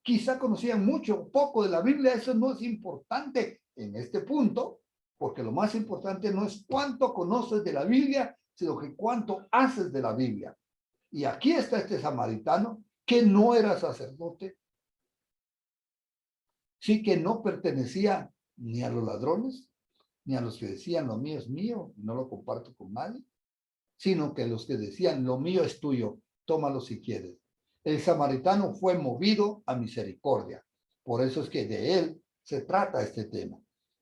quizá conocían mucho, poco de la Biblia. Eso no es importante en este punto, porque lo más importante no es cuánto conoces de la Biblia, sino que cuánto haces de la Biblia. Y aquí está este samaritano que no era sacerdote, sí, que no pertenecía ni a los ladrones, ni a los que decían lo mío es mío, no lo comparto con nadie, sino que los que decían lo mío es tuyo, tómalo si quieres. El samaritano fue movido a misericordia. Por eso es que de él se trata este tema.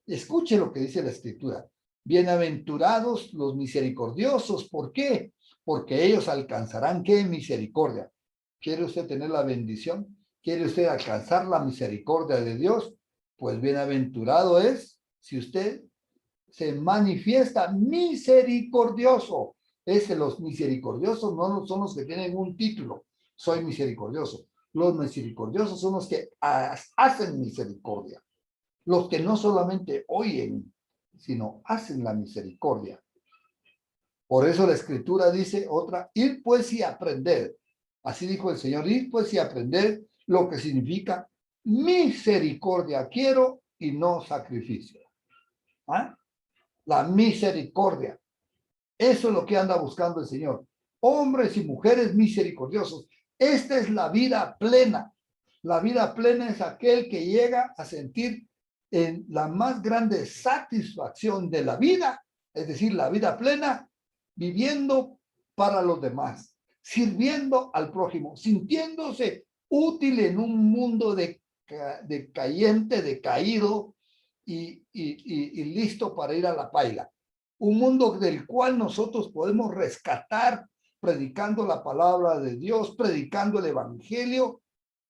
Escuche lo que dice la Escritura. Bienaventurados los misericordiosos. ¿Por qué? Porque ellos alcanzarán, ¿qué? Misericordia. ¿Quiere usted tener la bendición? ¿Quiere usted alcanzar la misericordia de Dios? Pues bienaventurado es si usted se manifiesta misericordioso. Los misericordiosos no son los que tienen un título, soy misericordioso. Los misericordiosos son los que hacen misericordia. Los que no solamente oyen, sino hacen la misericordia. Por eso la Escritura dice otra, ir pues y aprender. Así dijo el Señor, ir pues y aprender lo que significa misericordia quiero y no sacrificio. ¿Ah? La misericordia. Eso es lo que anda buscando el Señor. Hombres y mujeres misericordiosos. Esta es la vida plena. La vida plena es aquel que llega a sentir en la más grande satisfacción de la vida, es decir, la vida plena, viviendo para los demás, sirviendo al prójimo, sintiéndose útil en un mundo decayente, decaído y listo para ir a la paila. Un mundo del cual nosotros podemos rescatar predicando la palabra de Dios, predicando el evangelio,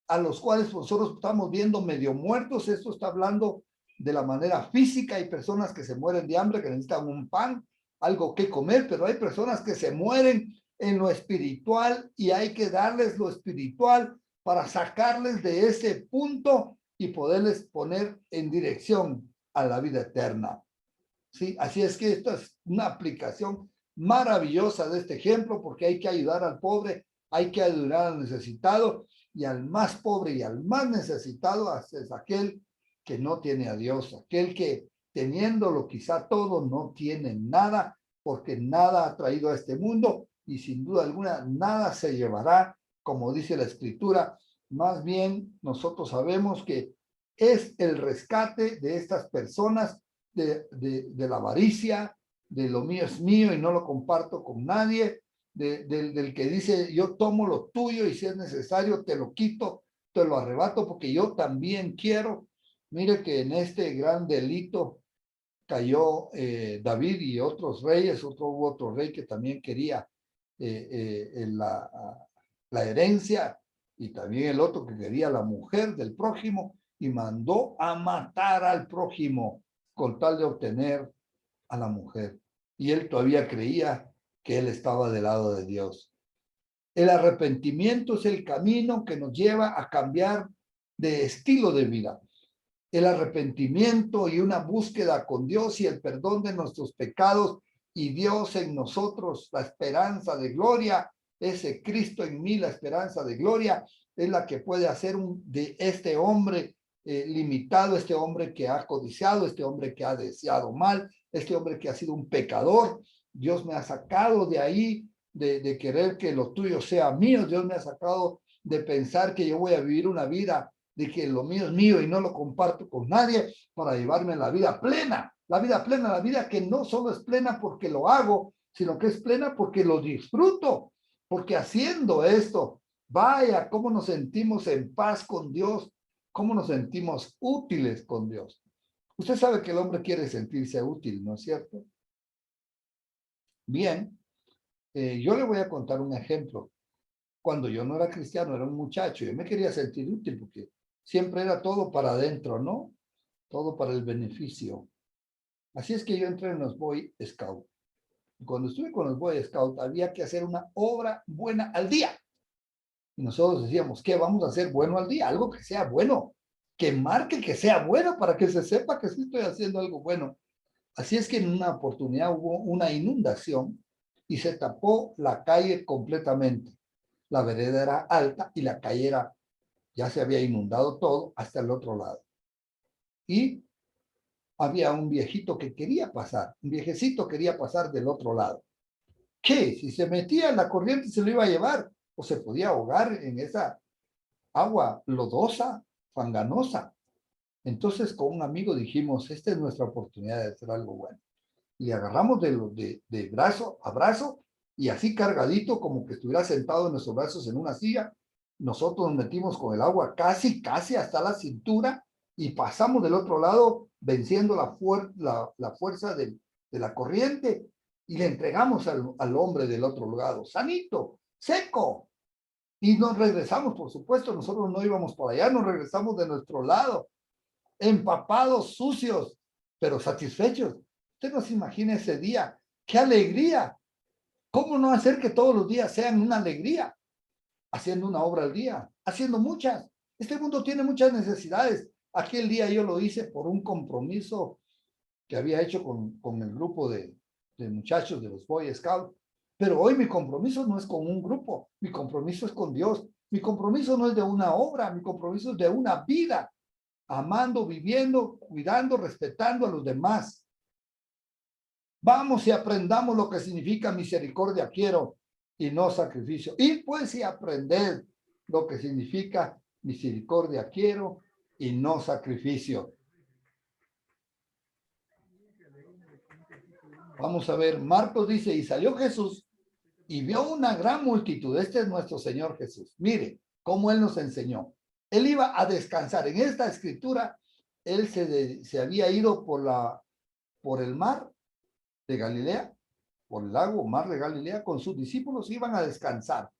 a los cuales nosotros estamos viendo medio muertos. Esto está hablando de la manera física. Hay personas que se mueren de hambre, que necesitan un pan, algo que comer, pero hay personas que se mueren en lo espiritual y hay que darles lo espiritual para sacarles de ese punto y poderles poner en dirección a la vida eterna. ¿Sí? Así es que esta es una aplicación maravillosa de este ejemplo, porque hay que ayudar al pobre, hay que ayudar al necesitado, y al más pobre y al más necesitado es aquel que no tiene a Dios, aquel que teniéndolo quizá todo no tiene nada, porque nada ha traído a este mundo y sin duda alguna nada se llevará, como dice la Escritura. Más bien nosotros sabemos que es el rescate de estas personas de la avaricia, de lo mío es mío y no lo comparto con nadie, del que dice yo tomo lo tuyo y si es necesario te lo quito, te lo arrebato porque yo también quiero. Mire que en este gran delito cayó David y otros reyes, hubo otro rey que también quería la herencia, y también el otro que quería la mujer del prójimo, y mandó a matar al prójimo con tal de obtener a la mujer. Y él todavía creía que él estaba del lado de Dios. El arrepentimiento es el camino que nos lleva a cambiar de estilo de vida. El arrepentimiento y una búsqueda con Dios y el perdón de nuestros pecados y Dios en nosotros, la esperanza de gloria, ese Cristo en mí, la esperanza de gloria, es la que puede hacer de este hombre limitado, este hombre que ha codiciado, este hombre que ha deseado mal, este hombre que ha sido un pecador. Dios me ha sacado de ahí, de querer que lo tuyo sea mío. Dios me ha sacado de pensar que yo voy a vivir una vida de que lo mío es mío y no lo comparto con nadie, para llevarme la vida plena, la vida que no solo es plena porque lo hago, sino que es plena porque lo disfruto, porque haciendo esto, vaya, cómo nos sentimos en paz con Dios, cómo nos sentimos útiles con Dios. Usted sabe que el hombre quiere sentirse útil, ¿no es cierto? Bien, yo le voy a contar un ejemplo. Cuando yo no era cristiano, era un muchacho, yo me quería sentir útil porque siempre era todo para adentro, ¿no? Todo para el beneficio. Así es que yo entré en los Boy Scouts. Cuando estuve con los Boy Scouts, había que hacer una obra buena al día. Y nosotros decíamos, ¿qué vamos a hacer bueno al día? Algo que sea bueno, que marque que sea bueno para que se sepa que sí estoy haciendo algo bueno. Así es que en una oportunidad hubo una inundación y se tapó la calle completamente. La vereda era alta y la calle ya se había inundado todo hasta el otro lado. Y había un viejito que quería pasar, un viejecito quería pasar del otro lado. ¿Qué? Si se metía en la corriente se lo iba a llevar o se podía ahogar en esa agua lodosa, fanganosa. Entonces con un amigo dijimos, esta es nuestra oportunidad de hacer algo bueno. Y agarramos de brazo a brazo y así cargadito como que estuviera sentado en nuestros brazos en una silla, nosotros nos metimos con el agua casi hasta la cintura y pasamos del otro lado venciendo la fuerza de la corriente y le entregamos al hombre del otro lado, sanito, seco. Y nos regresamos, por supuesto, nosotros no íbamos por allá, nos regresamos de nuestro lado, empapados, sucios, pero satisfechos. Usted no se imagina ese día, qué alegría. ¿Cómo no hacer que todos los días sean una alegría? Haciendo una obra al día, haciendo muchas. Este mundo tiene muchas necesidades. Aquel día yo lo hice por un compromiso que había hecho con el grupo de muchachos de los Boy Scouts. Pero hoy mi compromiso no es con un grupo, mi compromiso es con Dios. Mi compromiso no es de una obra, mi compromiso es de una vida, amando, viviendo, cuidando, respetando a los demás. Vamos y aprendamos lo que significa misericordia quiero y no sacrificio. Y pues y aprender lo que significa misericordia quiero y no sacrificio. Vamos a ver, Marcos dice, y salió Jesús y vio una gran multitud. Este es nuestro Señor Jesús. Mire cómo Él nos enseñó. Él iba a descansar. En esta escritura, Él se había ido por el mar de Galilea, por el lago, mar de Galilea, con sus discípulos, iban a descansar.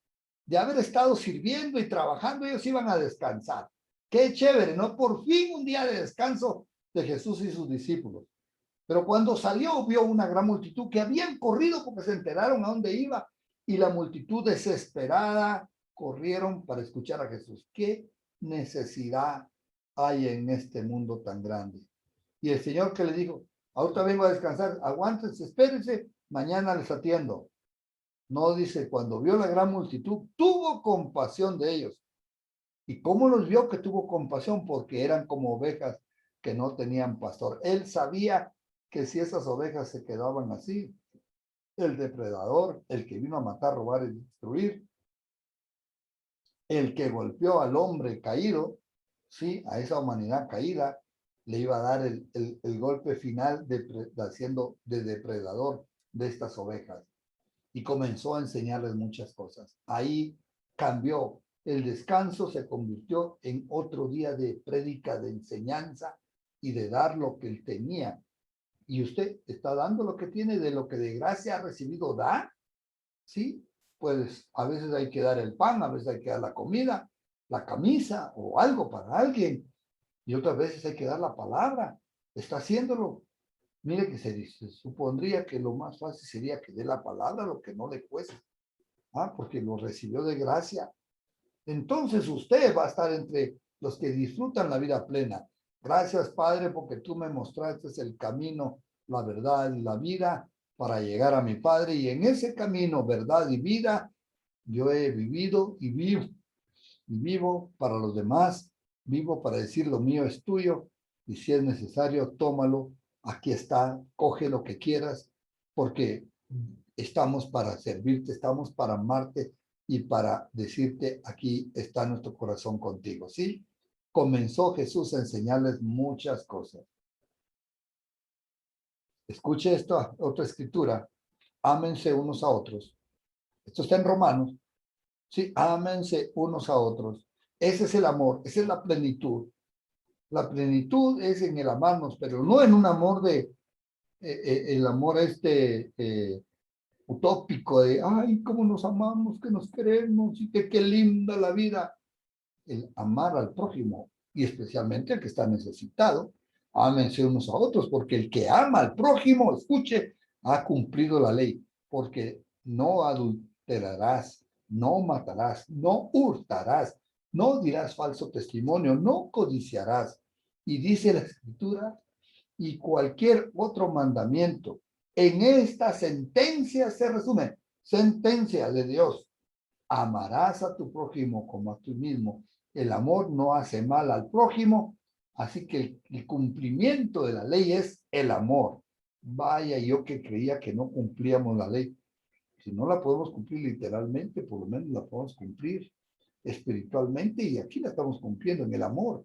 De haber estado sirviendo y trabajando, ellos iban a descansar. Qué chévere, ¿no? Por fin un día de descanso de Jesús y sus discípulos. Pero cuando salió, vio una gran multitud que habían corrido porque se enteraron a dónde iba, y la multitud desesperada corrieron para escuchar a Jesús. ¿Qué necesidad hay en este mundo tan grande? Y el Señor que le dijo, ahorita vengo a descansar, aguántense, espérense, mañana les atiendo. No dice, cuando vio la gran multitud, tuvo compasión de ellos. ¿Y cómo los vio que tuvo compasión? Porque eran como ovejas que no tenían pastor. Él sabía que si esas ovejas se quedaban así, el depredador, el que vino a matar, robar y destruir, el que golpeó al hombre caído, sí, a esa humanidad caída, le iba a dar el golpe final haciendo de depredador de estas ovejas. Y comenzó a enseñarles muchas cosas. Ahí cambió. El descanso se convirtió en otro día de prédica, de enseñanza, y de dar lo que él tenía. Y usted está dando lo que tiene, de lo que de gracia ha recibido, da. ¿Sí? Pues a veces hay que dar el pan, a veces hay que dar la comida, la camisa o algo para alguien. Y otras veces hay que dar la palabra. Está haciéndolo. Mire que se supondría que lo más fácil sería que dé la palabra, lo que no le cuesta. Porque lo recibió de gracia. Entonces usted va a estar entre los que disfrutan la vida plena. Gracias, Padre, porque tú me mostraste el camino, la verdad y la vida para llegar a mi Padre. Y en ese camino, verdad y vida, yo he vivido y vivo. Y vivo para los demás. Vivo para decir lo mío es tuyo. Y si es necesario, tómalo. Aquí está, coge lo que quieras, porque estamos para servirte, estamos para amarte y para decirte, aquí está nuestro corazón contigo, ¿sí? Comenzó Jesús a enseñarles muchas cosas. Escuche esta otra escritura. Ámense unos a otros. Esto está en Romanos. Sí, ámense unos a otros. Ese es el amor, esa es la plenitud. La plenitud es en el amarnos, pero no en un amor de, el amor utópico de, ay, cómo nos amamos, que nos queremos y que qué linda la vida. El amar al prójimo y especialmente al que está necesitado. Ámense unos a otros, porque el que ama al prójimo, escuche, ha cumplido la ley, porque no adulterarás, no matarás, no hurtarás, no dirás falso testimonio, no codiciarás. Y dice la Escritura, y cualquier otro mandamiento. En esta sentencia se resume, sentencia de Dios. Amarás a tu prójimo como a ti mismo. El amor no hace mal al prójimo, así que el cumplimiento de la ley es el amor. Vaya, yo que creía que no cumplíamos la ley. Si no la podemos cumplir literalmente, por lo menos la podemos cumplir espiritualmente y aquí la estamos cumpliendo en el amor.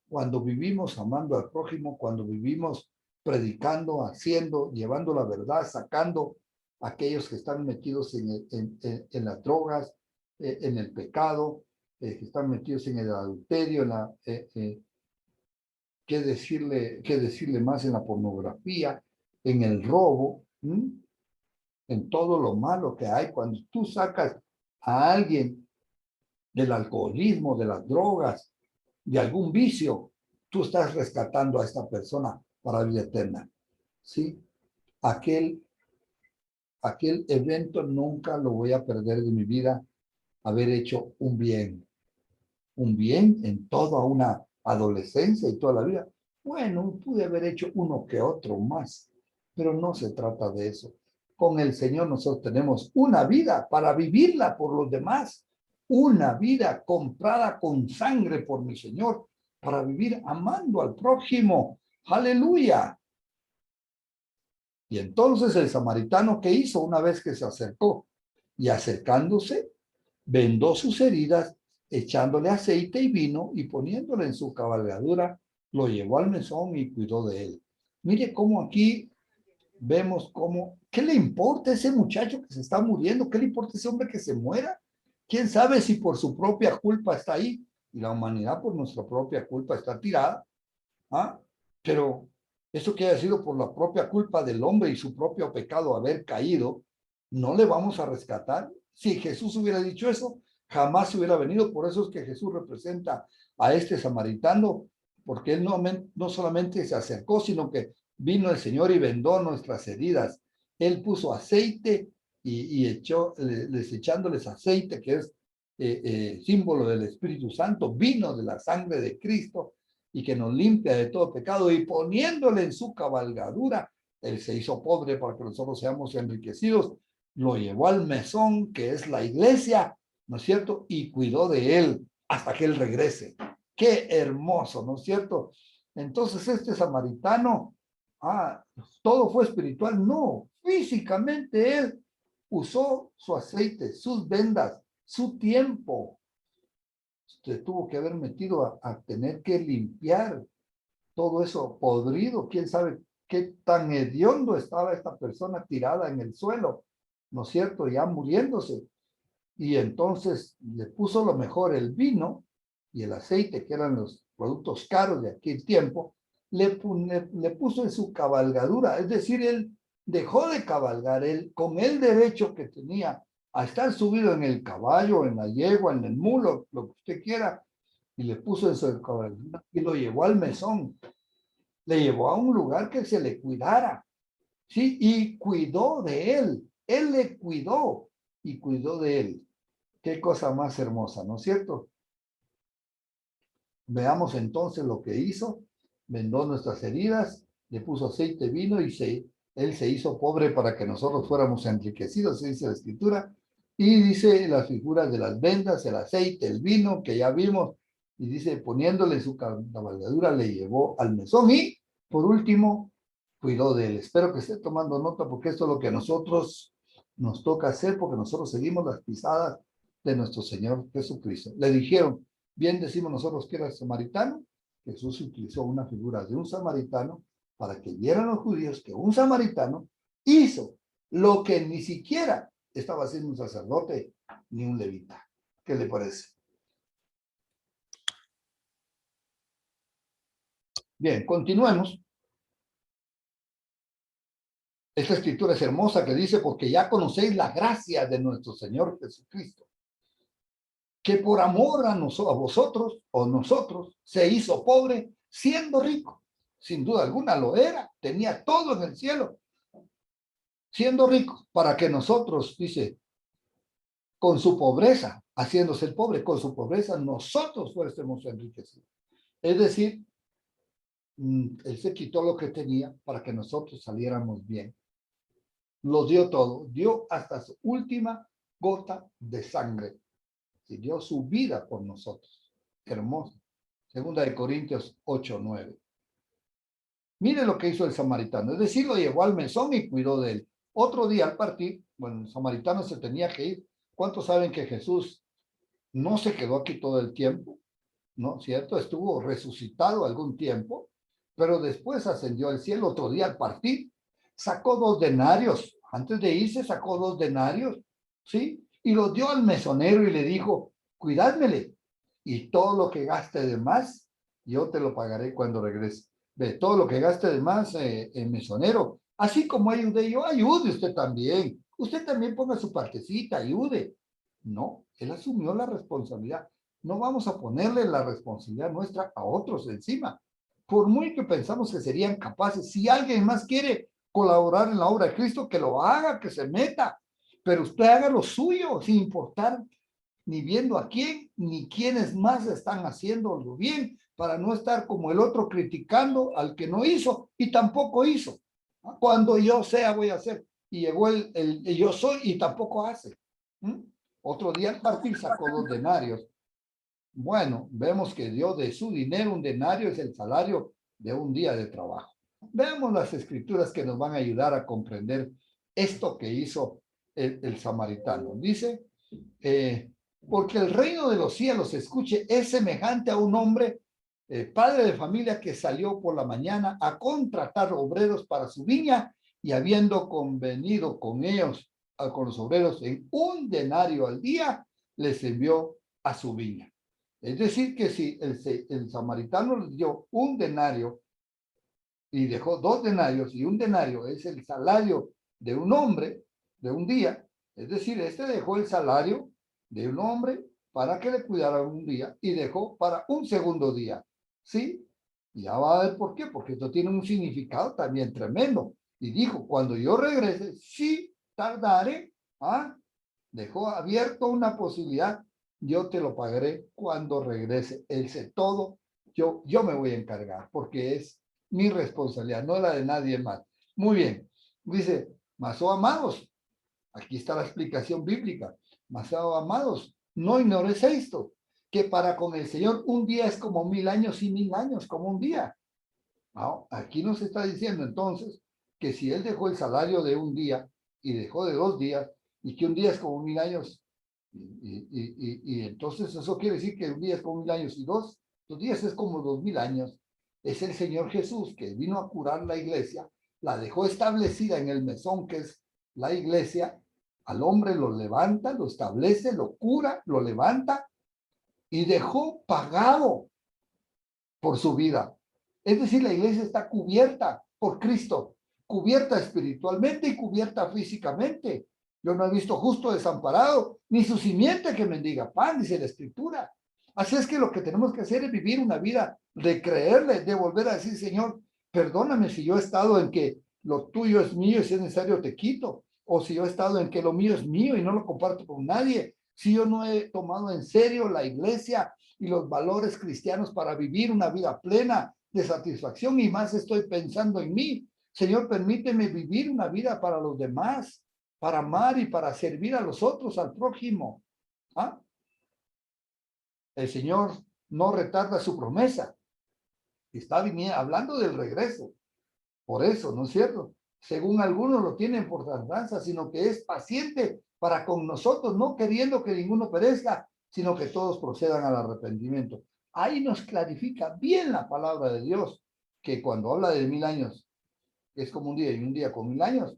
Cuando vivimos amando al prójimo, cuando vivimos predicando, haciendo, llevando la verdad, sacando a aquellos que están metidos en las drogas, en el pecado, que están metidos en el adulterio, ¿qué decirle más? En la pornografía, en el robo, en todo lo malo que hay. Cuando tú sacas a alguien del alcoholismo, de las drogas, de algún vicio, tú estás rescatando a esta persona para vida eterna. ¿Sí? Aquel evento nunca lo voy a perder de mi vida, haber hecho un bien en toda una adolescencia y toda la vida. Bueno, pude haber hecho uno que otro más, pero no se trata de eso. Con el Señor nosotros tenemos una vida para vivirla por los demás, una vida comprada con sangre por mi Señor, para vivir amando al prójimo. ¡Aleluya! Y entonces el samaritano, ¿qué hizo una vez que se acercó? Y acercándose, vendó sus heridas, echándole aceite y vino y poniéndole en su cabalgadura, lo llevó al mesón y cuidó de él. Mire cómo aquí vemos cómo, ¿qué le importa a ese muchacho que se está muriendo? ¿Qué le importa a ese hombre que se muera? ¿Quién sabe si por su propia culpa está ahí? Y la humanidad por nuestra propia culpa está tirada. Pero eso que haya sido por la propia culpa del hombre y su propio pecado haber caído, ¿no le vamos a rescatar? Si Jesús hubiera dicho eso, jamás hubiera venido. Por eso es que Jesús representa a este samaritano, porque él no solamente se acercó, sino que vino el Señor y vendó nuestras heridas. Él puso aceite y les echándoles aceite, que es símbolo del Espíritu Santo, vino de la sangre de Cristo, y que nos limpia de todo pecado, y poniéndole en su cabalgadura, él se hizo pobre para que nosotros seamos enriquecidos, lo llevó al mesón, que es la iglesia, ¿no es cierto? Y cuidó de él hasta que él regrese. ¡Qué hermoso!, ¿no es cierto? Entonces este samaritano, todo fue espiritual, no, físicamente él usó su aceite, sus vendas, su tiempo. Se tuvo que haber metido a tener que limpiar todo eso podrido. Quién sabe qué tan hediondo estaba esta persona tirada en el suelo, ¿no es cierto? Ya muriéndose. Y entonces le puso lo mejor, el vino y el aceite, que eran los productos caros de aquel tiempo, le puso en su cabalgadura, es decir, él dejó de cabalgar, él con el derecho que tenía a estar subido en el caballo, en la yegua, en el mulo, lo que usted quiera, y le puso en su cabalgadura y lo llevó al mesón, le llevó a un lugar que se le cuidara, ¿sí? Y cuidó de él le cuidó y cuidó de él. Qué cosa más hermosa, ¿no es cierto? Veamos entonces lo que hizo. Vendó nuestras heridas, le puso aceite, vino y él se hizo pobre para que nosotros fuéramos enriquecidos, dice la escritura. Y dice las figuras de las vendas, el aceite, el vino, que ya vimos. Y dice, poniéndole su cabalgadura, le llevó al mesón. Y, por último, cuidó de él. Espero que esté tomando nota porque esto es lo que a nosotros nos toca hacer, porque nosotros seguimos las pisadas de nuestro Señor Jesucristo. Le dijeron, bien decimos nosotros que era samaritano. Jesús utilizó una figura de un samaritano para que vieran los judíos que un samaritano hizo lo que ni siquiera estaba haciendo un sacerdote ni un levita. ¿Qué le parece? Bien, continuemos. Esta escritura es hermosa que dice, porque ya conocéis la gracia de nuestro Señor Jesucristo, que por amor a vosotros o nosotros se hizo pobre siendo rico. Sin duda alguna lo era, tenía todo en el cielo, siendo rico, para que nosotros, dice, con su pobreza, haciéndose el pobre, con su pobreza, nosotros fuésemos enriquecidos. Es decir, él se quitó lo que tenía para que nosotros saliéramos bien. Lo dio todo, dio hasta su última gota de sangre. Y dio su vida por nosotros. Hermoso. Segunda de Corintios 8:9. Mire lo que hizo el samaritano. Es decir, lo llevó al mesón y cuidó de él. Otro día al partir, bueno, el samaritano se tenía que ir. ¿Cuántos saben que Jesús no se quedó aquí todo el tiempo? ¿No? ¿Cierto? Estuvo resucitado algún tiempo, pero después ascendió al cielo. Otro día al partir, sacó 2 denarios. Antes de irse, sacó 2 denarios, ¿sí? Y los dio al mesonero y le dijo, cuidádmele. Y todo lo que gaste de más, yo te lo pagaré cuando regrese. De todo lo que gaste de más, el mesonero. Así como ayude yo, ayude usted también. Usted también ponga su partecita, ayude. No, él asumió la responsabilidad. No vamos a ponerle la responsabilidad nuestra a otros encima. Por muy que pensamos que serían capaces, si alguien más quiere colaborar en la obra de Cristo, que lo haga, que se meta. Pero usted haga lo suyo, sin importar ni viendo a quién, ni quiénes más están haciéndolo bien, para no estar como el otro criticando al que no hizo y tampoco hizo. Cuando yo sea, voy a hacer. Y llegó el yo soy y tampoco hace. Otro día al partir sacó 2 denarios. Bueno, vemos que dio de su dinero, un denario es el salario de un día de trabajo. Veamos las escrituras que nos van a ayudar a comprender esto que hizo el samaritano. Dice, porque el reino de los cielos, escuche, es semejante a un hombre, padre de familia, que salió por la mañana a contratar obreros para su viña y habiendo convenido con ellos, con los obreros, en 1 denario al día, les envió a su viña. Es decir, que si el samaritano le dio 1 denario y dejó 2 denarios, y 1 denario es el salario de un hombre de un día, es decir, este dejó el salario de un hombre para que le cuidara un día y dejó para un segundo día, ¿sí? Y ya va a ver por qué, porque esto tiene un significado también tremendo. Y dijo, cuando yo regrese, sí tardaré, dejó abierto una posibilidad, yo te lo pagaré cuando regrese. Él dice, todo, yo me voy a encargar, porque es mi responsabilidad, no la de nadie más. Muy bien, dice, mas oh amados, aquí está la explicación bíblica, mas oh amados, no ignores esto, que para con el Señor un día es como 1000 años y 1000 años como un día. ¿No? Aquí nos está diciendo entonces que si él dejó el salario de un día y dejó de 2 días, y que un día es como 1000 años, y entonces eso quiere decir que un día es como 1000 años y 2 días es como 2000 años. Es el Señor Jesús que vino a curar la iglesia, la dejó establecida en el mesón que es la iglesia, al hombre lo levanta, lo establece, lo cura, lo levanta y dejó pagado por su vida. Es decir, la iglesia está cubierta por Cristo, cubierta espiritualmente y cubierta físicamente. Yo no he visto justo desamparado, ni su simiente que mendiga pan, dice la Escritura. Así es que lo que tenemos que hacer es vivir una vida de creerle, de volver a decir, Señor, perdóname si yo he estado en que lo tuyo es mío y si es necesario te quito, o si yo he estado en que lo mío es mío y no lo comparto con nadie, si yo no he tomado en serio la iglesia y los valores cristianos para vivir una vida plena de satisfacción y más estoy pensando en mí. Señor, permíteme vivir una vida para los demás, para amar y para servir a los otros, al prójimo. ¿Ah? El Señor no retarda su promesa. Está hablando del regreso. Por eso, ¿no es cierto? Según algunos lo tienen por tardanza, sino que es paciente para con nosotros, no queriendo que ninguno perezca, sino que todos procedan al arrepentimiento. Ahí nos clarifica bien la palabra de Dios, que cuando habla de 1000 años, es como un día y un día con 1000 años,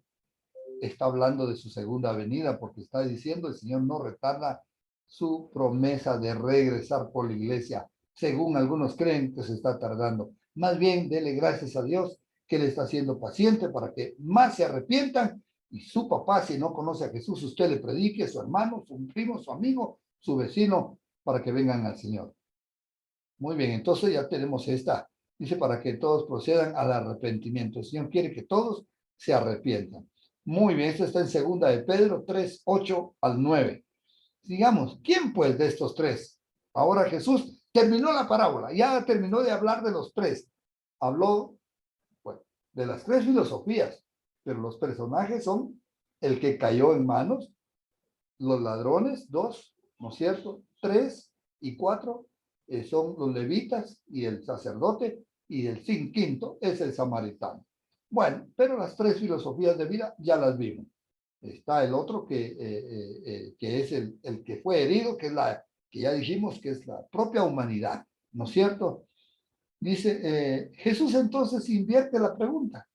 está hablando de su segunda venida, porque está diciendo el Señor no retarda su promesa de regresar por la iglesia. Según algunos creen que se está tardando. Más bien, dele gracias a Dios que le está haciendo paciente para que más se arrepientan y su papá, si no conoce a Jesús, usted le predique, su hermano, su primo, su amigo, su vecino, para que vengan al Señor. Muy bien, entonces ya tenemos esta. Dice, para que todos procedan al arrepentimiento. El Señor quiere que todos se arrepientan. Muy bien, esto está en segunda de Pedro 3, 8 al 9. Digamos, ¿quién pues de estos tres? Ahora Jesús terminó la parábola, ya terminó de hablar de los tres. Habló, bueno, de las tres filosofías, pero los personajes son el que cayó en manos, los ladrones, 2, ¿no es cierto? 3 y 4 son los levitas y el sacerdote, y el quinto es el samaritano. Bueno, pero las tres filosofías de vida ya las vimos. Está el otro que es el que fue herido, que es que ya dijimos que es la propia humanidad, ¿no es cierto? Dice, Jesús entonces invierte la pregunta.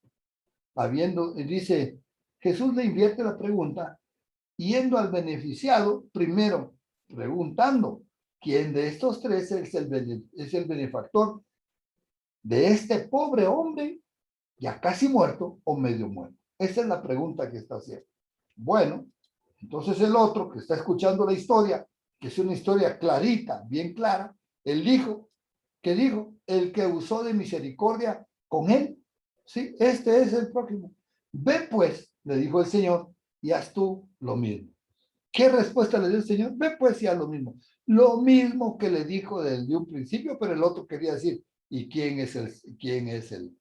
Dice, Jesús le invierte la pregunta, yendo al beneficiado, primero preguntando, ¿quién de estos tres es el benefactor de este pobre hombre ya casi muerto o medio muerto? Esa es la pregunta que está haciendo. Bueno, entonces el otro que está escuchando la historia, que es una historia clarita, bien clara, él dijo, ¿qué dijo? El que usó de misericordia con él. Sí, este es el prójimo. Ve pues, le dijo el Señor, y haz tú lo mismo. ¿Qué respuesta le dio el Señor? Ve pues y haz lo mismo. Lo mismo que le dijo desde un principio, pero el otro quería decir, ¿y quién es el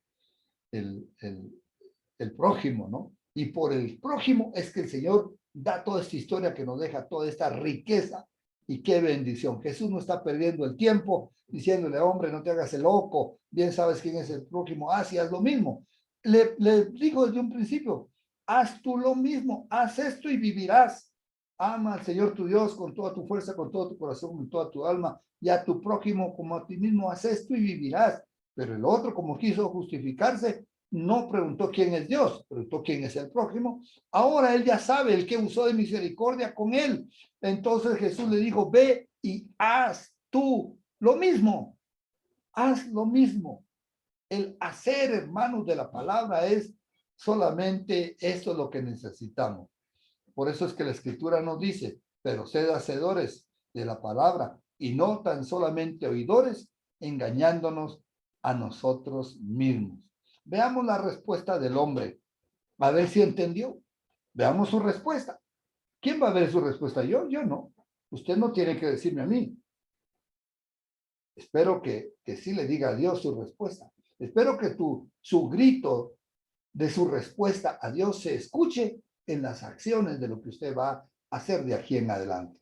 prójimo, ¿no? Y por el prójimo es que el Señor da toda esta historia que nos deja toda esta riqueza y qué bendición. Jesús no está perdiendo el tiempo diciéndole, hombre, no te hagas el loco, bien sabes quién es el prójimo, haz lo mismo. Le dijo desde un principio, haz tú lo mismo, haz esto y vivirás. Ama al Señor tu Dios con toda tu fuerza, con todo tu corazón, con toda tu alma, y a tu prójimo como a ti mismo, haz esto y vivirás. Pero el otro, como quiso justificarse, no preguntó quién es Dios, preguntó quién es el prójimo. Ahora él ya sabe el que usó de misericordia con él. Entonces Jesús le dijo, ve y haz tú lo mismo. Haz lo mismo. El hacer, hermanos, de la palabra es solamente esto lo que necesitamos. Por eso es que la Escritura nos dice, pero sed hacedores de la palabra y no tan solamente oidores, engañándonos a nosotros mismos. Veamos la respuesta del hombre. A ver si entendió. Veamos su respuesta. ¿Quién va a ver su respuesta? Yo no. Usted no tiene que decirme a mí. Espero que sí le diga a Dios su respuesta. Espero que su grito de su respuesta a Dios se escuche en las acciones de lo que usted va a hacer de aquí en adelante.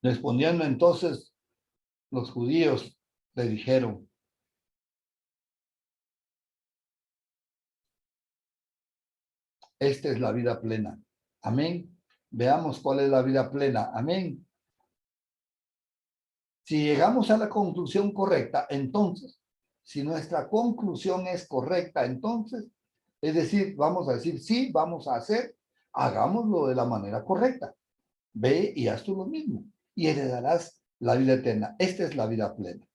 Respondiendo entonces, los judíos le dijeron, esta es la vida plena. Amén. Veamos cuál es la vida plena. Amén. Si llegamos a la conclusión correcta, entonces, si nuestra conclusión es correcta, entonces, es decir, vamos a decir, sí, vamos a hacer, hagámoslo de la manera correcta. Ve y haz tú lo mismo y heredarás la vida eterna. Esta es la vida plena.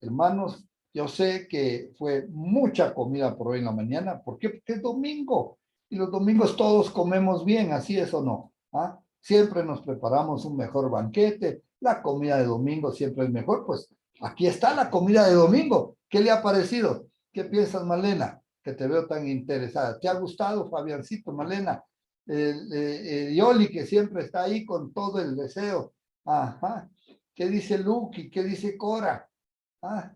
Hermanos, yo sé que fue mucha comida por hoy en la mañana. ¿Por qué? Porque es domingo. Y los domingos todos comemos bien, ¿así es o no? ¿Ah? Siempre nos preparamos un mejor banquete. La comida de domingo siempre es mejor. Pues aquí está la comida de domingo. ¿Qué le ha parecido? ¿Qué piensas, Malena? Que te veo tan interesada. ¿Te ha gustado, Fabiancito, Malena? Yoli, que siempre está ahí con todo el deseo. Ajá. ¿Qué dice Lucky? ¿Qué dice Cora? Ah,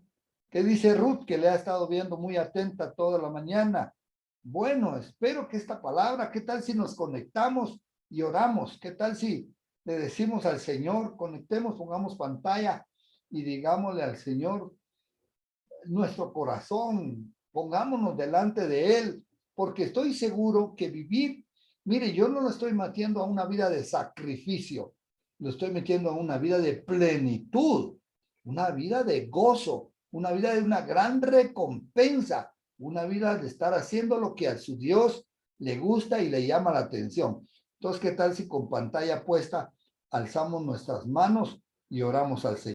¿qué dice Ruth, que le ha estado viendo muy atenta toda la mañana? Bueno, espero que esta palabra, ¿qué tal si nos conectamos y oramos? ¿Qué tal si le decimos al Señor, conectemos, pongamos pantalla y digámosle al Señor nuestro corazón, pongámonos delante de Él, porque estoy seguro que vivir, mire, yo no lo estoy metiendo a una vida de sacrificio, lo estoy metiendo a una vida de plenitud, una vida de gozo, una vida de una gran recompensa, una vida de estar haciendo lo que a su Dios le gusta y le llama la atención. Entonces, ¿qué tal si con pantalla puesta alzamos nuestras manos y oramos al Señor?